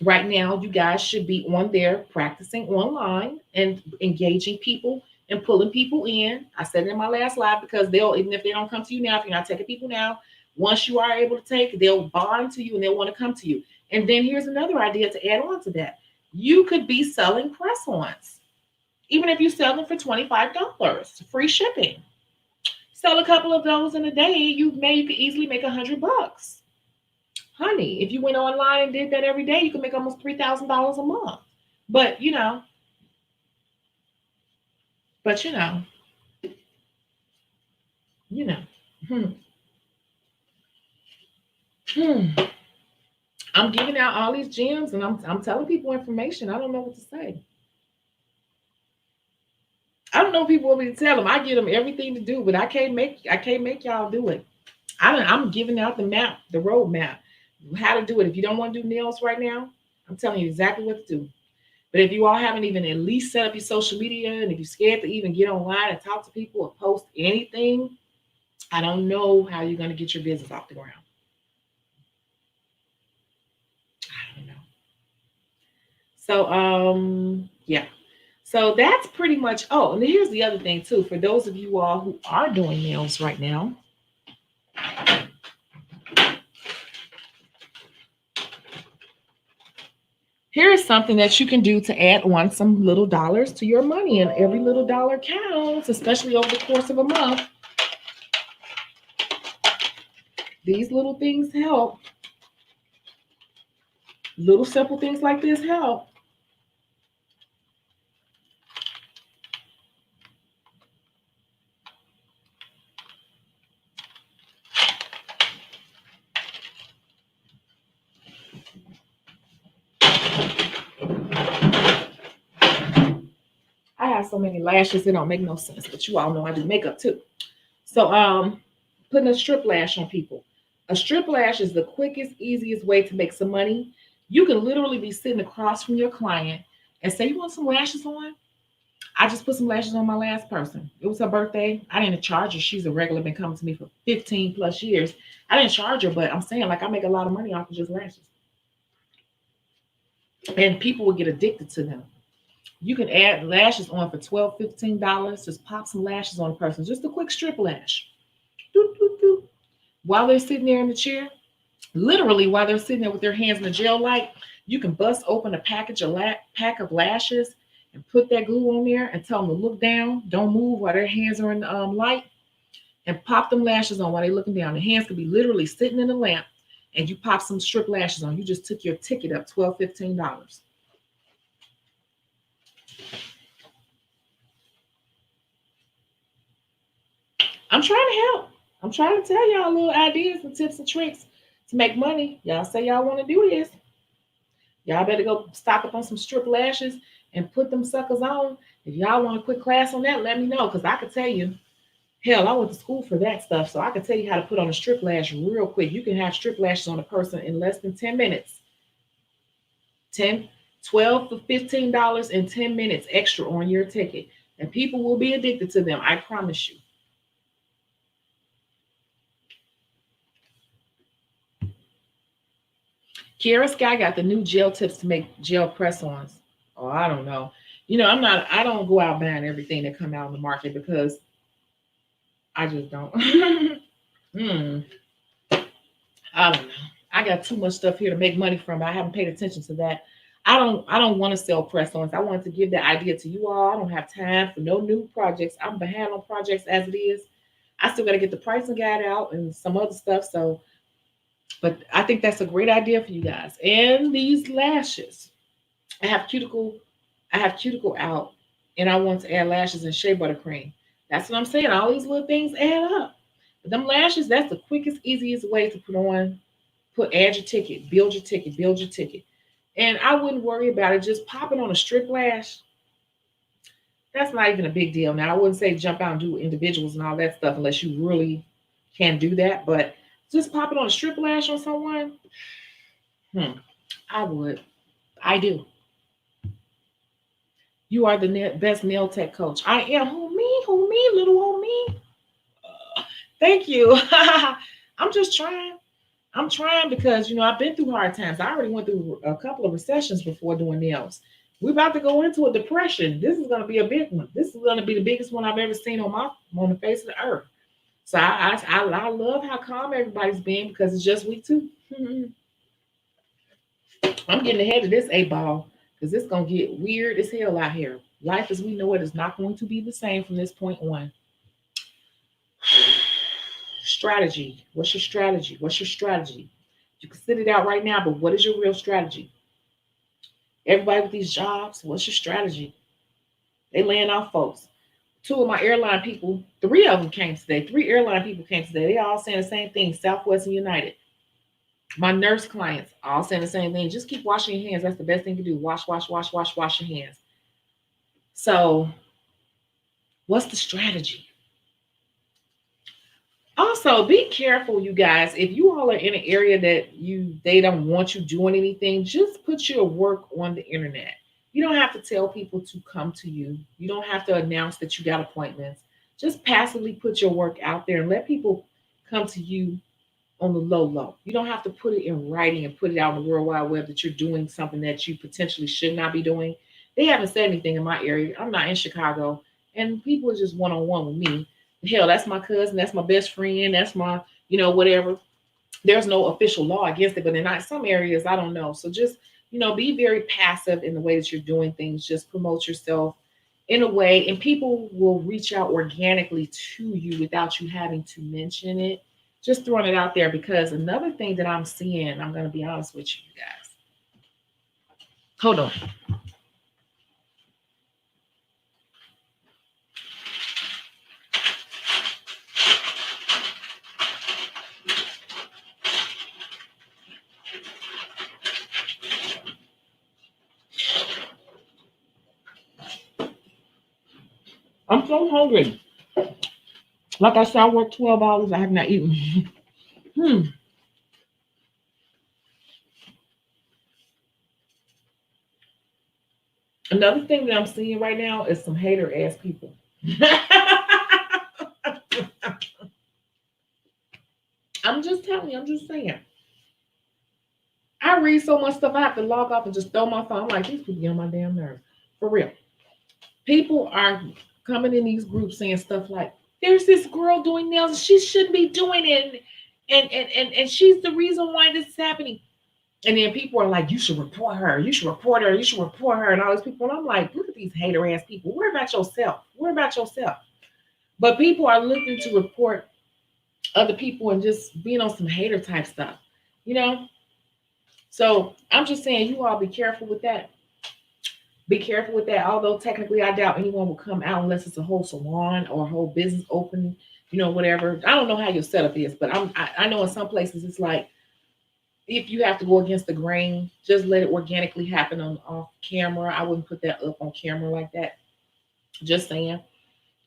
right now you guys should be on there practicing online and engaging people and pulling people in. I said it in my last live because they'll, even if they don't come to you now, if you're not taking people now, once you are able to take, they'll bond to you and they'll want to come to you. And then here's another idea to add on to that. You could be selling press-ons. Even if you sell them for $25, free shipping. Sell a couple of those in a day, you could easily make $100. Honey, if you went online and did that every day, you could make almost $3,000 a month. But but you know, hmm, hmm. I'm giving out all these gems and I'm telling people information. I don't know what to say. I don't know if people want me to tell them. I give them everything to do, but I can't make y'all do it. I'm giving out the map, the road map, how to do it. If you don't want to do nails right now, I'm telling you exactly what to do. But if you all haven't even at least set up your social media, and if you're scared to even get online and talk to people or post anything, I don't know how you're going to get your business off the ground. I don't know. So, yeah. So that's pretty much. Oh, and here's the other thing too. For those of you all who are doing nails right now, here is something that you can do to add on some little dollars to your money, and every little dollar counts, especially over the course of a month. These little things help. Little simple things like this help. so many lashes, it don't make no sense. But you all know I do makeup too. So putting a strip lash on people. A strip lash is the quickest, easiest way to make some money. You can literally be sitting across from your client and say, "You want some lashes on?" I just put some lashes on my last person. It was her birthday. I didn't charge her. She's a regular, been coming to me for 15 plus years. I didn't charge her, but I'm saying, like, I make a lot of money off of just lashes. And people will get addicted to them. You can add lashes on for $12, $15. Just pop some lashes on a person. Just a quick strip lash. Doot, doot, doot. While they're sitting there in the chair, literally while they're sitting there with their hands in the gel light, you can bust open a pack of lashes and put that glue on there and tell them to look down. Don't move while their hands are in the light, and pop them lashes on while they're looking down. The hands could be literally sitting in the lamp, and you pop some strip lashes on. You just took your ticket up, $12, $15. I'm trying to help. I'm trying to tell y'all little ideas and tips and tricks to make money. Y'all say y'all want to do this. Y'all better go stock up on some strip lashes and put them suckers on. If y'all want a quick class on that, let me know, because I could tell you. Hell, I went to school for that stuff, so I can tell you how to put on a strip lash real quick. You can have strip lashes on a person in less than 10 minutes. 10, $12 to $15 in 10 minutes extra on your ticket. And people will be addicted to them, I promise you. Kiara Sky got the new gel tips to make gel press-ons. Oh, I don't know. I don't go out buying everything that come out on the market because I just don't. I don't know. I got too much stuff here to make money from. I haven't paid attention to that. I don't want to sell press-ons. I wanted to give that idea to you all. I don't have time for no new projects. I'm behind on projects as it is. I still got to get the pricing guide out and some other stuff. So, but I think that's a great idea for you guys. And these lashes. I have cuticle out, and I want to add lashes and shea butter cream. That's what I'm saying. All these little things add up. But them lashes, that's the quickest, easiest way to add your ticket, build your ticket, build your ticket. And I wouldn't worry about it. Just popping on a strip lash, that's not even a big deal. Now, I wouldn't say jump out and do individuals and all that stuff unless you really can do that. But just popping on a strip lash on someone, I would. I do. You are the best nail tech coach. I am. Who me, little old me. Thank you. I'm just trying. I'm trying because, I've been through hard times. I already went through a couple of recessions before doing nails. We're about to go into a depression. This is going to be a big one. This is going to be the biggest one I've ever seen on the face of the earth. So I love how calm everybody's been because it's just week 2. I'm getting ahead of this 8-ball because it's going to get weird as hell out here. Life as we know it is not going to be the same from this point on. Strategy. What's your strategy? What's your strategy? You can sit it out right now, but what is your real strategy? Everybody with these jobs, what's your strategy? They laying off folks. 2 of my airline people, 3 of them came today. 3 airline people came today. They all saying the same thing, Southwest and United. My nurse clients all saying the same thing. Just keep washing your hands. That's the best thing to do. Wash your hands. So what's the strategy? Also, be careful, you guys. If you all are in an area that they don't want you doing anything, just put your work on the internet. You don't have to tell people to come to you. You don't have to announce that you got appointments. Just passively put your work out there and let people come to you on the low. You don't have to put it in writing and put it out on the World Wide Web that you're doing something that you potentially should not be doing. They haven't said anything in my area. I'm not in Chicago, and people are just one-on-one with me. Hell, that's my cousin, that's my best friend, that's my, whatever. There's no official law against it, but in some areas, I don't know. So just, be very passive in the way that you're doing things. Just promote yourself in a way, and people will reach out organically to you without you having to mention it. Just throwing it out there, because another thing that I'm seeing, I'm going to be honest with you guys. Hold on. I'm so hungry. Like I said, I worked 12 hours. I have not eaten. Hmm. Another thing that I'm seeing right now is some hater ass people. I'm just telling you, I'm just saying. I read so much stuff, I have to log off and just throw my phone. I'm like, these people get on my damn nerves. For real. People are coming in these groups saying stuff like, there's this girl doing nails, she shouldn't be doing it. And she's the reason why this is happening. And then people are like, you should report her, you should report her, you should report her, and all these people. And I'm like, look at these hater ass people. Worry about yourself. Worry about yourself. But people are looking to report other people and just being on some hater type stuff, you know? So I'm just saying, you all be careful with that. Be careful with that. Although technically, I doubt anyone will come out unless it's a whole salon or a whole business open, whatever. I don't know how your setup is, but I know in some places it's like, if you have to go against the grain, just let it organically happen on off camera. I wouldn't put that up on camera like that. Just saying.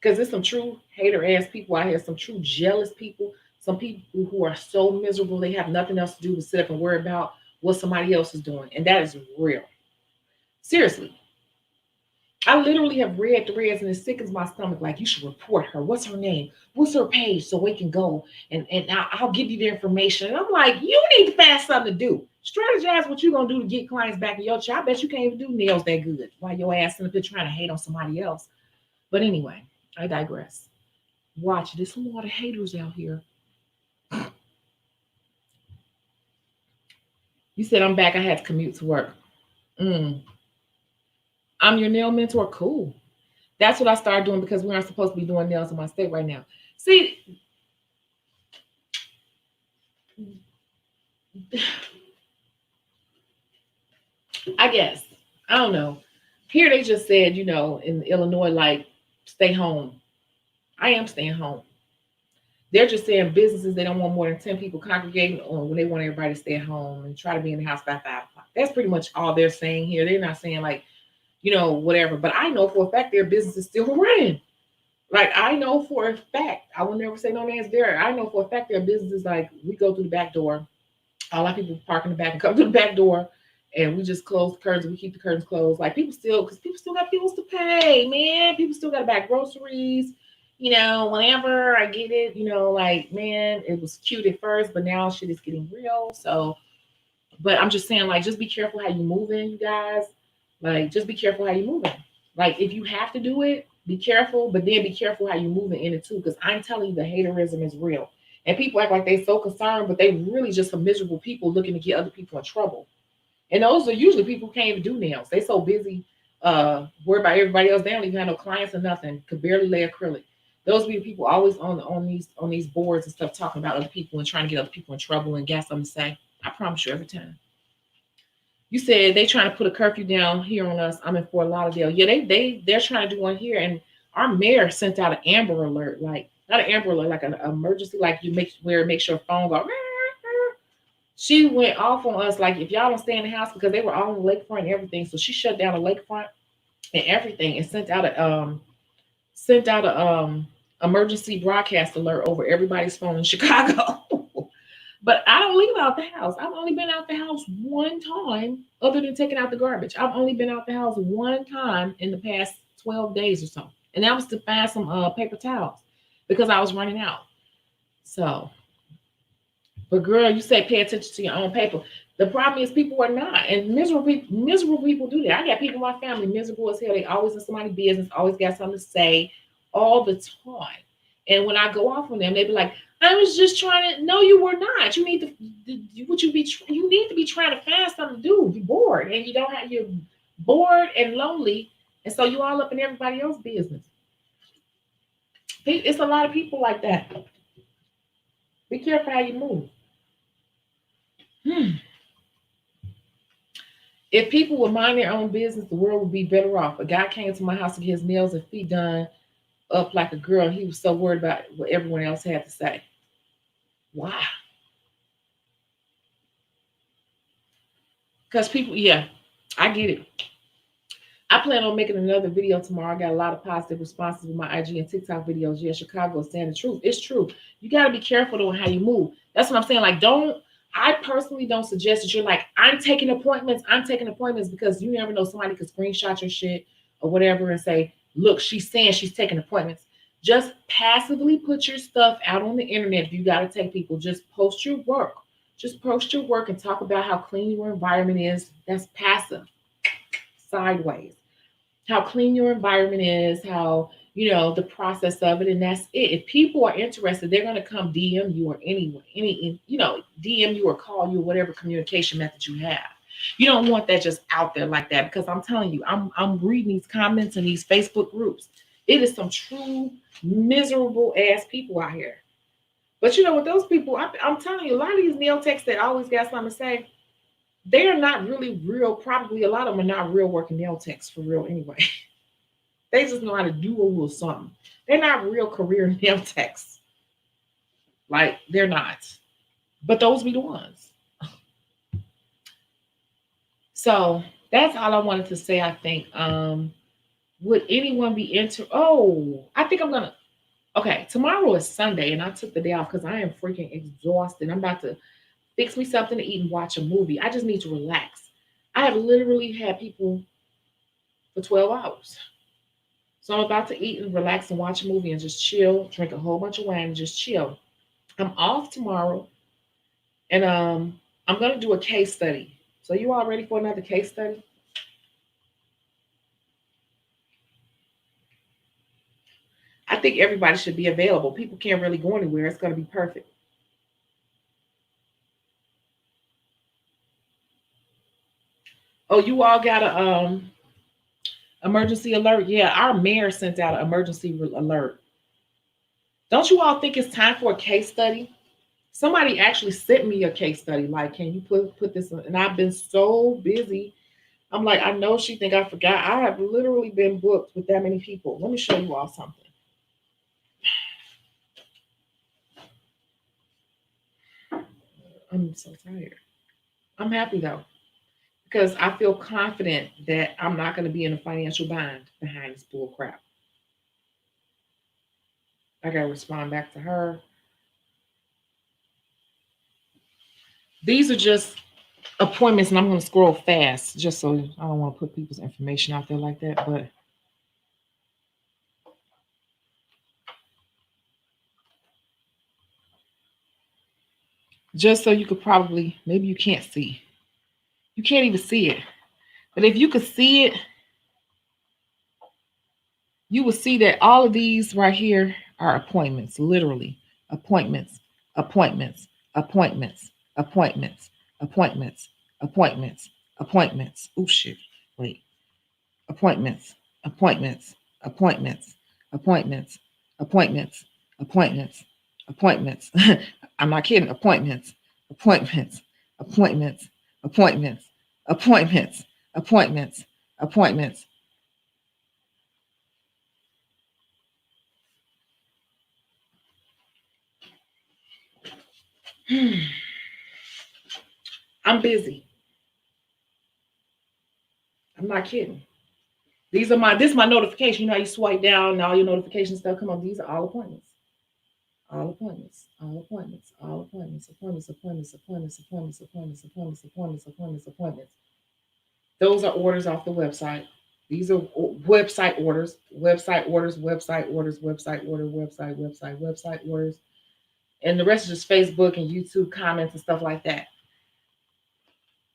Because there's some true hater ass people out here, some true jealous people, some people who are so miserable they have nothing else to do but sit up and worry about what somebody else is doing. And that is real. Seriously. I literally have read threads and it sickens my stomach. Like, you should report her. What's her name? What's her page so we can go and I'll give you the information. And I'm like, you need to find something to do. Strategize what you're gonna do to get clients back in your chair. I bet you can't even do nails that good while your ass in up there trying to hate on somebody else. But anyway, I digress. Watch, there's a lot of haters out here. You said I'm back. I had to commute to work. Mm. I'm your nail mentor. Cool. That's what I started doing because we aren't supposed to be doing nails in my state right now. See, I guess. I don't know. Here they just said, in Illinois, like, stay home. I am staying home. They're just saying businesses, they don't want more than 10 people congregating on when they want everybody to stay at home and try to be in the house by 5 o'clock. That's pretty much all they're saying here. They're not saying like, whatever. But I know for a fact their business is still running. Like, I know for a fact, I will never say no names there. I know for a fact their business is like, we go through the back door. A lot of people park in the back and come to the back door, and we just close the curtains. We keep the curtains closed. Like, because people still got bills to pay, man. People still got to buy groceries. Whenever I get it, like, man, it was cute at first, but now shit is getting real. So, but I'm just saying, like, just be careful how you move in, you guys. Like, just be careful how you move in. Like, if you have to do it, be careful, but then be careful how you moving in it too. Because I'm telling you, the haterism is real. And people act like they're so concerned, but they really just some miserable people looking to get other people in trouble. And those are usually people who can't even do nails. They so busy worried about everybody else. They don't even have no clients or nothing. Could barely lay acrylic. Those be the people always on these boards and stuff talking about other people and trying to get other people in trouble and got something to say. I promise you every time. You said they trying to put a curfew down here on us. I'm in Fort Lauderdale. Yeah, they're trying to do one here, and our mayor sent out an Amber Alert, like not an Amber Alert, like an emergency, like it makes your phone go. She went off on us like, if y'all don't stay in the house, because they were all on the lakefront and everything. So she shut down the lakefront and everything and sent out a emergency broadcast alert over everybody's phone in Chicago. But I don't leave out the house. I've only been out the house one time, other than taking out the garbage. I've only been out the house one time in the past 12 days or so. And that was to find some paper towels because I was running out. So, but girl, you say pay attention to your own paper. The problem is people are not. And miserable people do that. I got people in my family miserable as hell. They always in somebody's business, always got something to say all the time. And when I go off on them, they be like, I was just trying to. No, you were not. You need to. You need to be trying to find something to do. You're bored, and you're bored and lonely, and so you all up in everybody else's business. It's a lot of people like that. Be careful how you move. If people would mind their own business, the world would be better off. A guy came to my house to get his nails and feet done up like a girl. He was so worried about what everyone else had to say. Wow. Because people, yeah, I get it. I plan on making another video tomorrow. I got a lot of positive responses with my IG and TikTok videos. Yeah, Shecago is saying the truth. It's true. You got to be careful though how you move. That's what I'm saying. Like, I personally don't suggest that you're like, I'm taking appointments, because you never know, somebody could screenshot your shit or whatever and say, look, she's saying she's taking appointments. Just passively put your stuff out on the internet. If you got to take people, just post your work. Just post your work and talk about how clean your environment is. That's passive. Sideways. How clean your environment is, how, the process of it, and that's it. If people are interested, they're going to come DM you or DM you or call you, whatever communication method you have. You don't want that just out there like that, because I'm telling you, I'm reading these comments in these Facebook groups. It is some true miserable ass people out here. But with those people, I'm telling you, a lot of these nail techs that always got something to say, they are not really real. Probably a lot of them are not real working nail techs for real anyway. They just know how to do a little something. They're not real career nail techs. Like, they're not. But those be the ones. So that's all I wanted to say, I think. Would anyone be I think I'm gonna. Okay, tomorrow is Sunday, and I took the day off because I am freaking exhausted. I'm about to fix me something to eat and watch a movie. I just need to relax. I have literally had people for 12 hours. So I'm about to eat and relax and watch a movie and just chill, drink a whole bunch of wine and just chill. I'm off tomorrow, and I'm going to do a case study. So you all ready for another case study? I think everybody should be available. People can't really go anywhere. It's going to be perfect. Oh, you all got a emergency alert? Yeah, our mayor sent out an emergency alert. Don't you all think it's time for a case study? Somebody actually sent me a case study. Like, can you put this in? And I've been so busy. I'm like, I know she think I forgot. I have literally been booked with that many people. Let me show you all something. I'm so tired. I'm happy though, because I feel confident that I'm not going to be in a financial bind behind this bull crap. I got to respond back to her. These are just appointments, and I'm going to scroll fast just so I don't want to put people's information out there like that. But just so you could probably, maybe you can't see. You can't even see it. But if you could see it, you will see that all of these right here are appointments, literally. Appointments, appointments, appointments, appointments, appointments, appointments, appointments. Oh shit. Wait. Appointments, appointments, appointments, appointments, appointments, appointments, appointments. I'm not kidding. Appointments, appointments, appointments, appointments, appointments, appointments, appointments. I'm busy. I'm not kidding. This is my notification. You know how you swipe down and all your notifications stuff come up. These are all appointments. All appointments, all appointments, all appointments, appointments, appointments, appointments, appointments, appointments, appointments, appointments, appointments, appointments. Those are orders off the website. These are website orders, website orders, website orders, website order, website orders. And the rest is just Facebook and YouTube comments and stuff like that.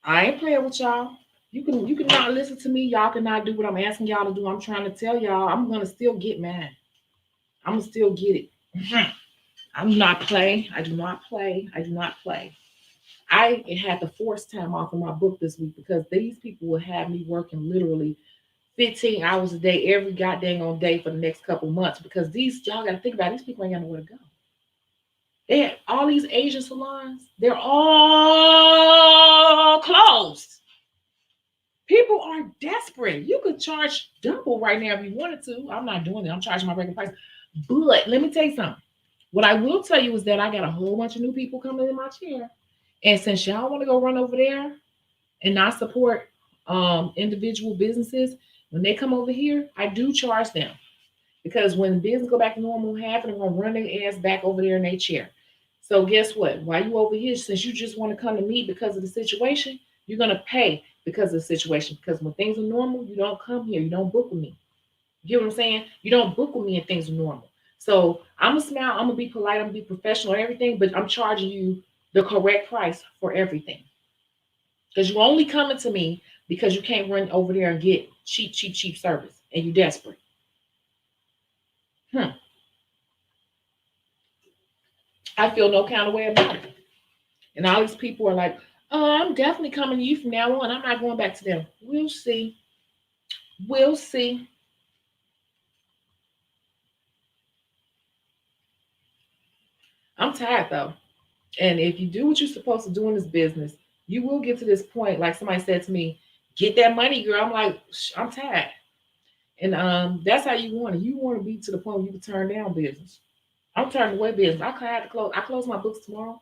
I ain't playing with y'all. You can not listen to me. Y'all cannot do what I'm asking y'all to do. I'm trying to tell y'all I'm gonna still get mine. I'm gonna still get it. I do not play. I do not play. I do not play. I had to force time off of my book this week because these people will have me working literally 15 hours a day every goddamn on day for the next couple months, because y'all got to think about it, these people ain't got nowhere to go. They had all these Asian salons, they're all closed. People are desperate. You could charge double right now if you wanted to. I'm not doing it. I'm charging my regular price. But let me tell you something. What I will tell you is that I got a whole bunch of new people coming in my chair. And since y'all want to go run over there and not support individual businesses, When they come over here, I do charge them. Because when business go back to normal, half of them gonna run their ass back over there in their chair. So guess what? While you over here, since you just want to come to me because of the situation, you're gonna pay because of the situation. Because when things are normal, you don't come here. You don't book with me. You get what I'm saying? You don't book with me and things are normal. So I'm gonna smile. I'm gonna be polite. I'm gonna be professional and everything, but I'm charging you the correct price for everything. Because you only coming to me because you can't run over there and get cheap, cheap, cheap service, and you desperate. Hmm. I feel no kind of way about it. And all these people are like, oh, I'm definitely coming to you from now on. I'm not going back to them. We'll see. We'll see. I'm tired though. And if you do what you're supposed to do in this business, you will get to this point. Like somebody said to me, get that money, girl. I'm like, I'm tired. And that's how you want it. You want to be to the point where you can turn down business. I'm turning away business. I had to close. I close my books tomorrow,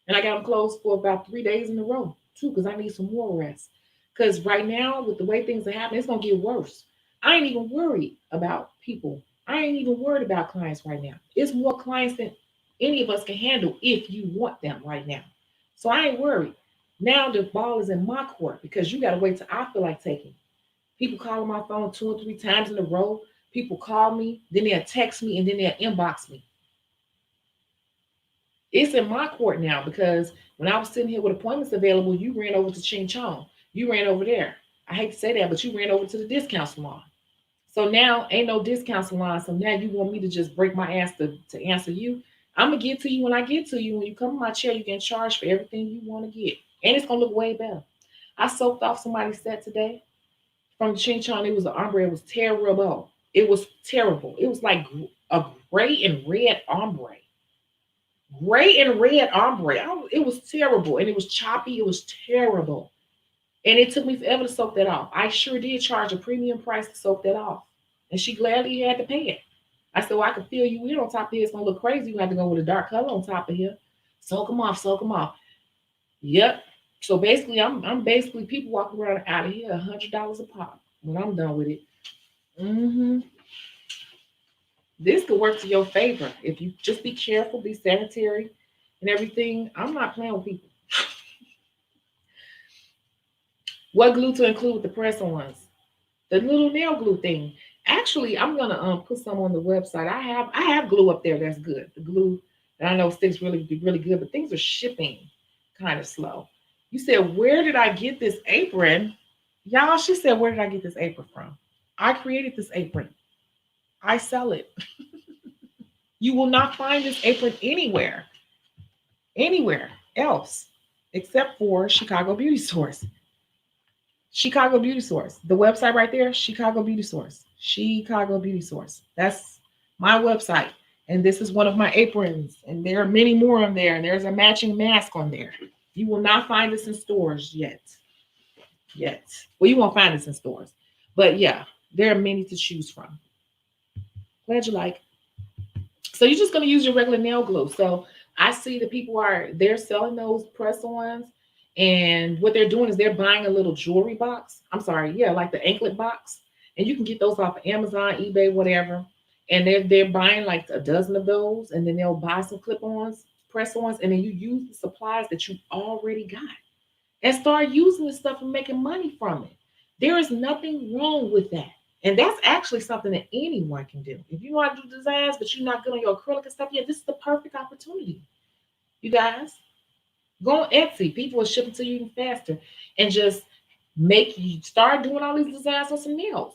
and I got them closed for about 3 days in a row too, because I need some more rest. Because right now, with the way things are happening, it's gonna get worse. I ain't even worried about people. I ain't even worried about clients right now. It's more clients than any of us can handle if you want them right now. So I ain't worried. Now the ball is in my court because you gotta wait till I feel like taking. People calling my phone 2 or 3 times in a row. People call me, then they'll text me, and then they'll inbox me. It's in my court now because when I was sitting here with appointments available, you ran over to Ching Chong. You ran over there. I hate to say that, but you ran over to the discount salon. So now ain't no discount salon. So now you want me to just break my ass to answer you. I'm gonna get to you when I get to you. When you come in my chair, you get charged for everything you want to get. And it's gonna look way better. I soaked off somebody's set today from Ching Chong. It was an ombre. It was terrible. It was terrible. It was like a gray and red ombre. Gray and red ombre. It was terrible. And it was choppy. It was terrible. And it took me forever to soak that off. I sure did charge a premium price to soak that off. And she gladly had to pay it. I said, well, I can fill you in on top of here. It's going to look crazy. You have to go with a dark color on top of here. Soak them off. Soak them off. Yep. So basically, I'm basically people walking around out of here $100 a pop when I'm done with it. Hmm. This could work to your favor if you just be careful, be sanitary, and everything. I'm not playing with people. What glue to include with the press-ons? The little nail glue thing. Actually, I'm gonna put some on the website. I have glue up there that's good. The glue that I know sticks really good, but things are shipping kind of slow. You said, where did I get this apron? Y'all, she said, where did I get this apron from? I created this apron. I sell it. You will not find this apron anywhere else except for Shecago Beauty Source. Shecago Beauty Source. The website right there, Shecago Beauty Source. Shecago Beauty Source. That's my website. And this is one of my aprons. And there are many more on there. And there's a matching mask on there. You will not find this in stores yet. Well, you won't find this in stores. But yeah, there are many to choose from. Glad you like. So you're just going to use your regular nail glue. So I see the people they're selling those press-ons, and what they're doing is they're buying a little jewelry box. I'm sorry, yeah, like the anklet box, and you can get those off of Amazon, eBay, whatever. And they're buying like a dozen of those, and then they'll buy some clip-ons, press-ons, and then you use the supplies that you already got and start using this stuff and making money from it. There is nothing wrong with that. And that's actually something that anyone can do. If you want to do designs, but you're not good on your acrylic and stuff, yeah, this is the perfect opportunity. You guys, go on Etsy. People are shipping to you even faster. And just make you start doing all these designs on some nails.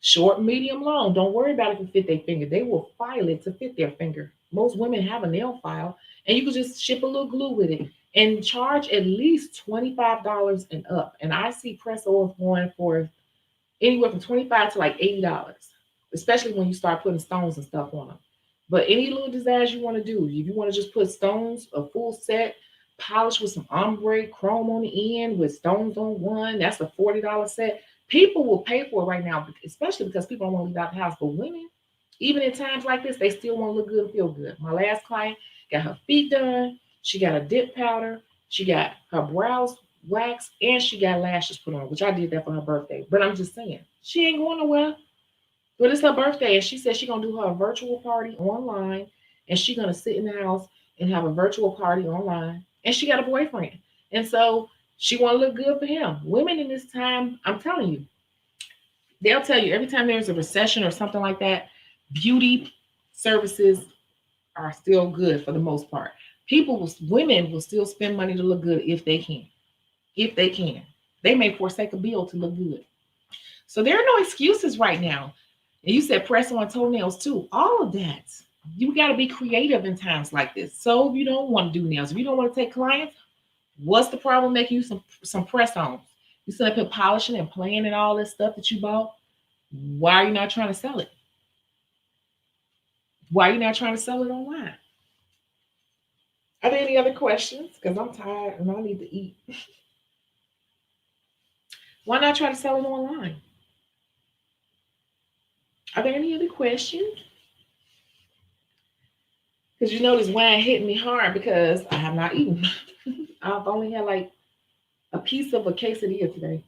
Short, medium, long. Don't worry about if it fit their finger. They will file it to fit their finger. Most women have a nail file, and you can just ship a little glue with it and charge at least $25 and up. And I see press-ons going for anywhere from $25 to like $80, especially when you start putting stones and stuff on them. But any little designs you want to do, if you want to just put stones, a full set, polish with some ombre, chrome on the end with stones on one, that's a $40 set. People will pay for it right now, especially because people don't want to leave out the house. But women, even in times like this, they still want to look good and feel good. My last client got her feet done. She got a dip powder. She got her brows wax, and she got lashes put on, which I did that for her birthday. But I'm just saying, she ain't going nowhere. But it's her birthday, and she said she's gonna do her virtual party online, and she's gonna sit in the house and have a virtual party online. And she got a boyfriend, and so she want to look good for him. Women in this time, I'm telling you, they'll tell you every time there's a recession or something like that, beauty services are still good for the most part. Women will still spend money to look good if they can. If they can, they may forsake a bill to look good. So there are no excuses right now. And you said press on toenails too. All of that. You got to be creative in times like this. So if you don't want to do nails, if you don't want to take clients, what's the problem making you some press ons? You still up here polishing and playing and all this stuff that you bought. Why are you not trying to sell it? Why are you not trying to sell it online? Are there any other questions? Because I'm tired and I need to eat. Why not try to sell it online? Are there any other questions? Because you know this wine hit me hard because I have not eaten. I've only had like a piece of a quesadilla today.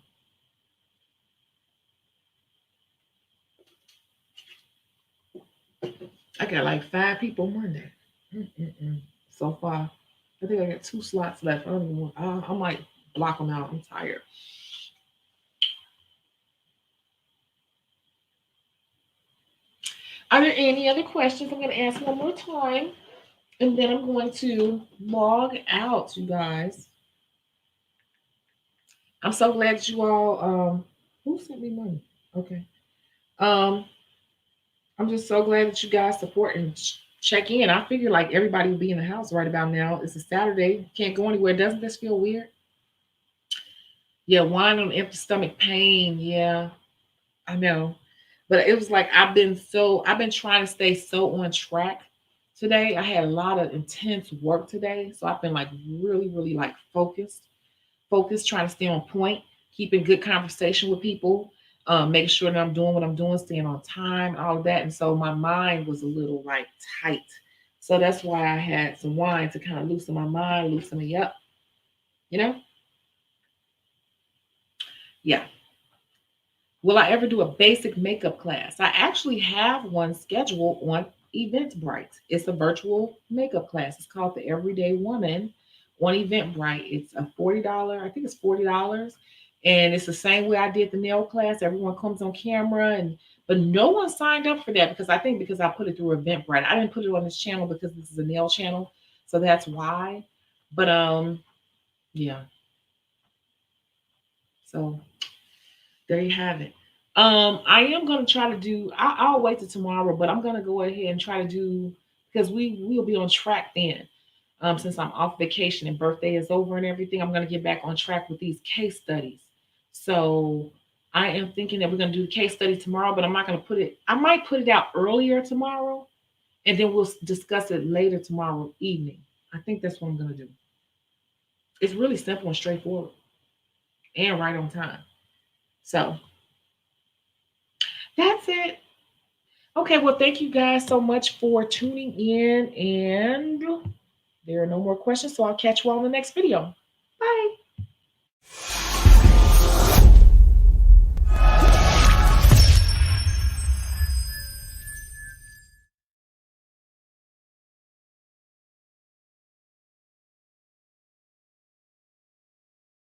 I got like 5 people Monday. So far, I think I got 2 slots left. I don't even want. I might block them out. I'm tired. Are there any other questions? I'm going to ask one more time, and then I'm going to log out, you guys. I'm so glad that you all. Who sent me money? Okay. Um, I'm just so glad that you guys support and check in. I figure like everybody will be in the house right about now. It's a Saturday. Can't go anywhere. Doesn't this feel weird? Yeah, wine on empty stomach pain. Yeah, I know. But it was like I've been trying to stay so on track today. I had a lot of intense work today. So I've been like really, really like focused, trying to stay on point, keeping good conversation with people, making sure that I'm doing what I'm doing, staying on time, all of that. And so my mind was a little like tight. So that's why I had some wine to kind of loosen my mind, loosen me up, you know? Yeah. Will I ever do a basic makeup class? I actually have one scheduled on Eventbrite. It's a virtual makeup class. It's called The Everyday Woman on Eventbrite. It's a $40, I think it's $40. And it's the same way I did the nail class. Everyone comes on camera but no one signed up for that because I put it through Eventbrite. I didn't put it on this channel because this is a nail channel. So that's why. But yeah. So there you have it. I am gonna try to do. I'll wait till tomorrow, but I'm gonna go ahead and try to do because we'll be on track then. Since I'm off vacation and birthday is over and everything, I'm gonna get back on track with these case studies. So I am thinking that we're gonna do the case study tomorrow, but I'm not gonna put it. I might put it out earlier tomorrow, and then we'll discuss it later tomorrow evening. I think that's what I'm gonna do. It's really simple and straightforward, and right on time. So that's it. Okay, well, thank you guys so much for tuning in. And there are no more questions, so I'll catch you all in the next video. Bye.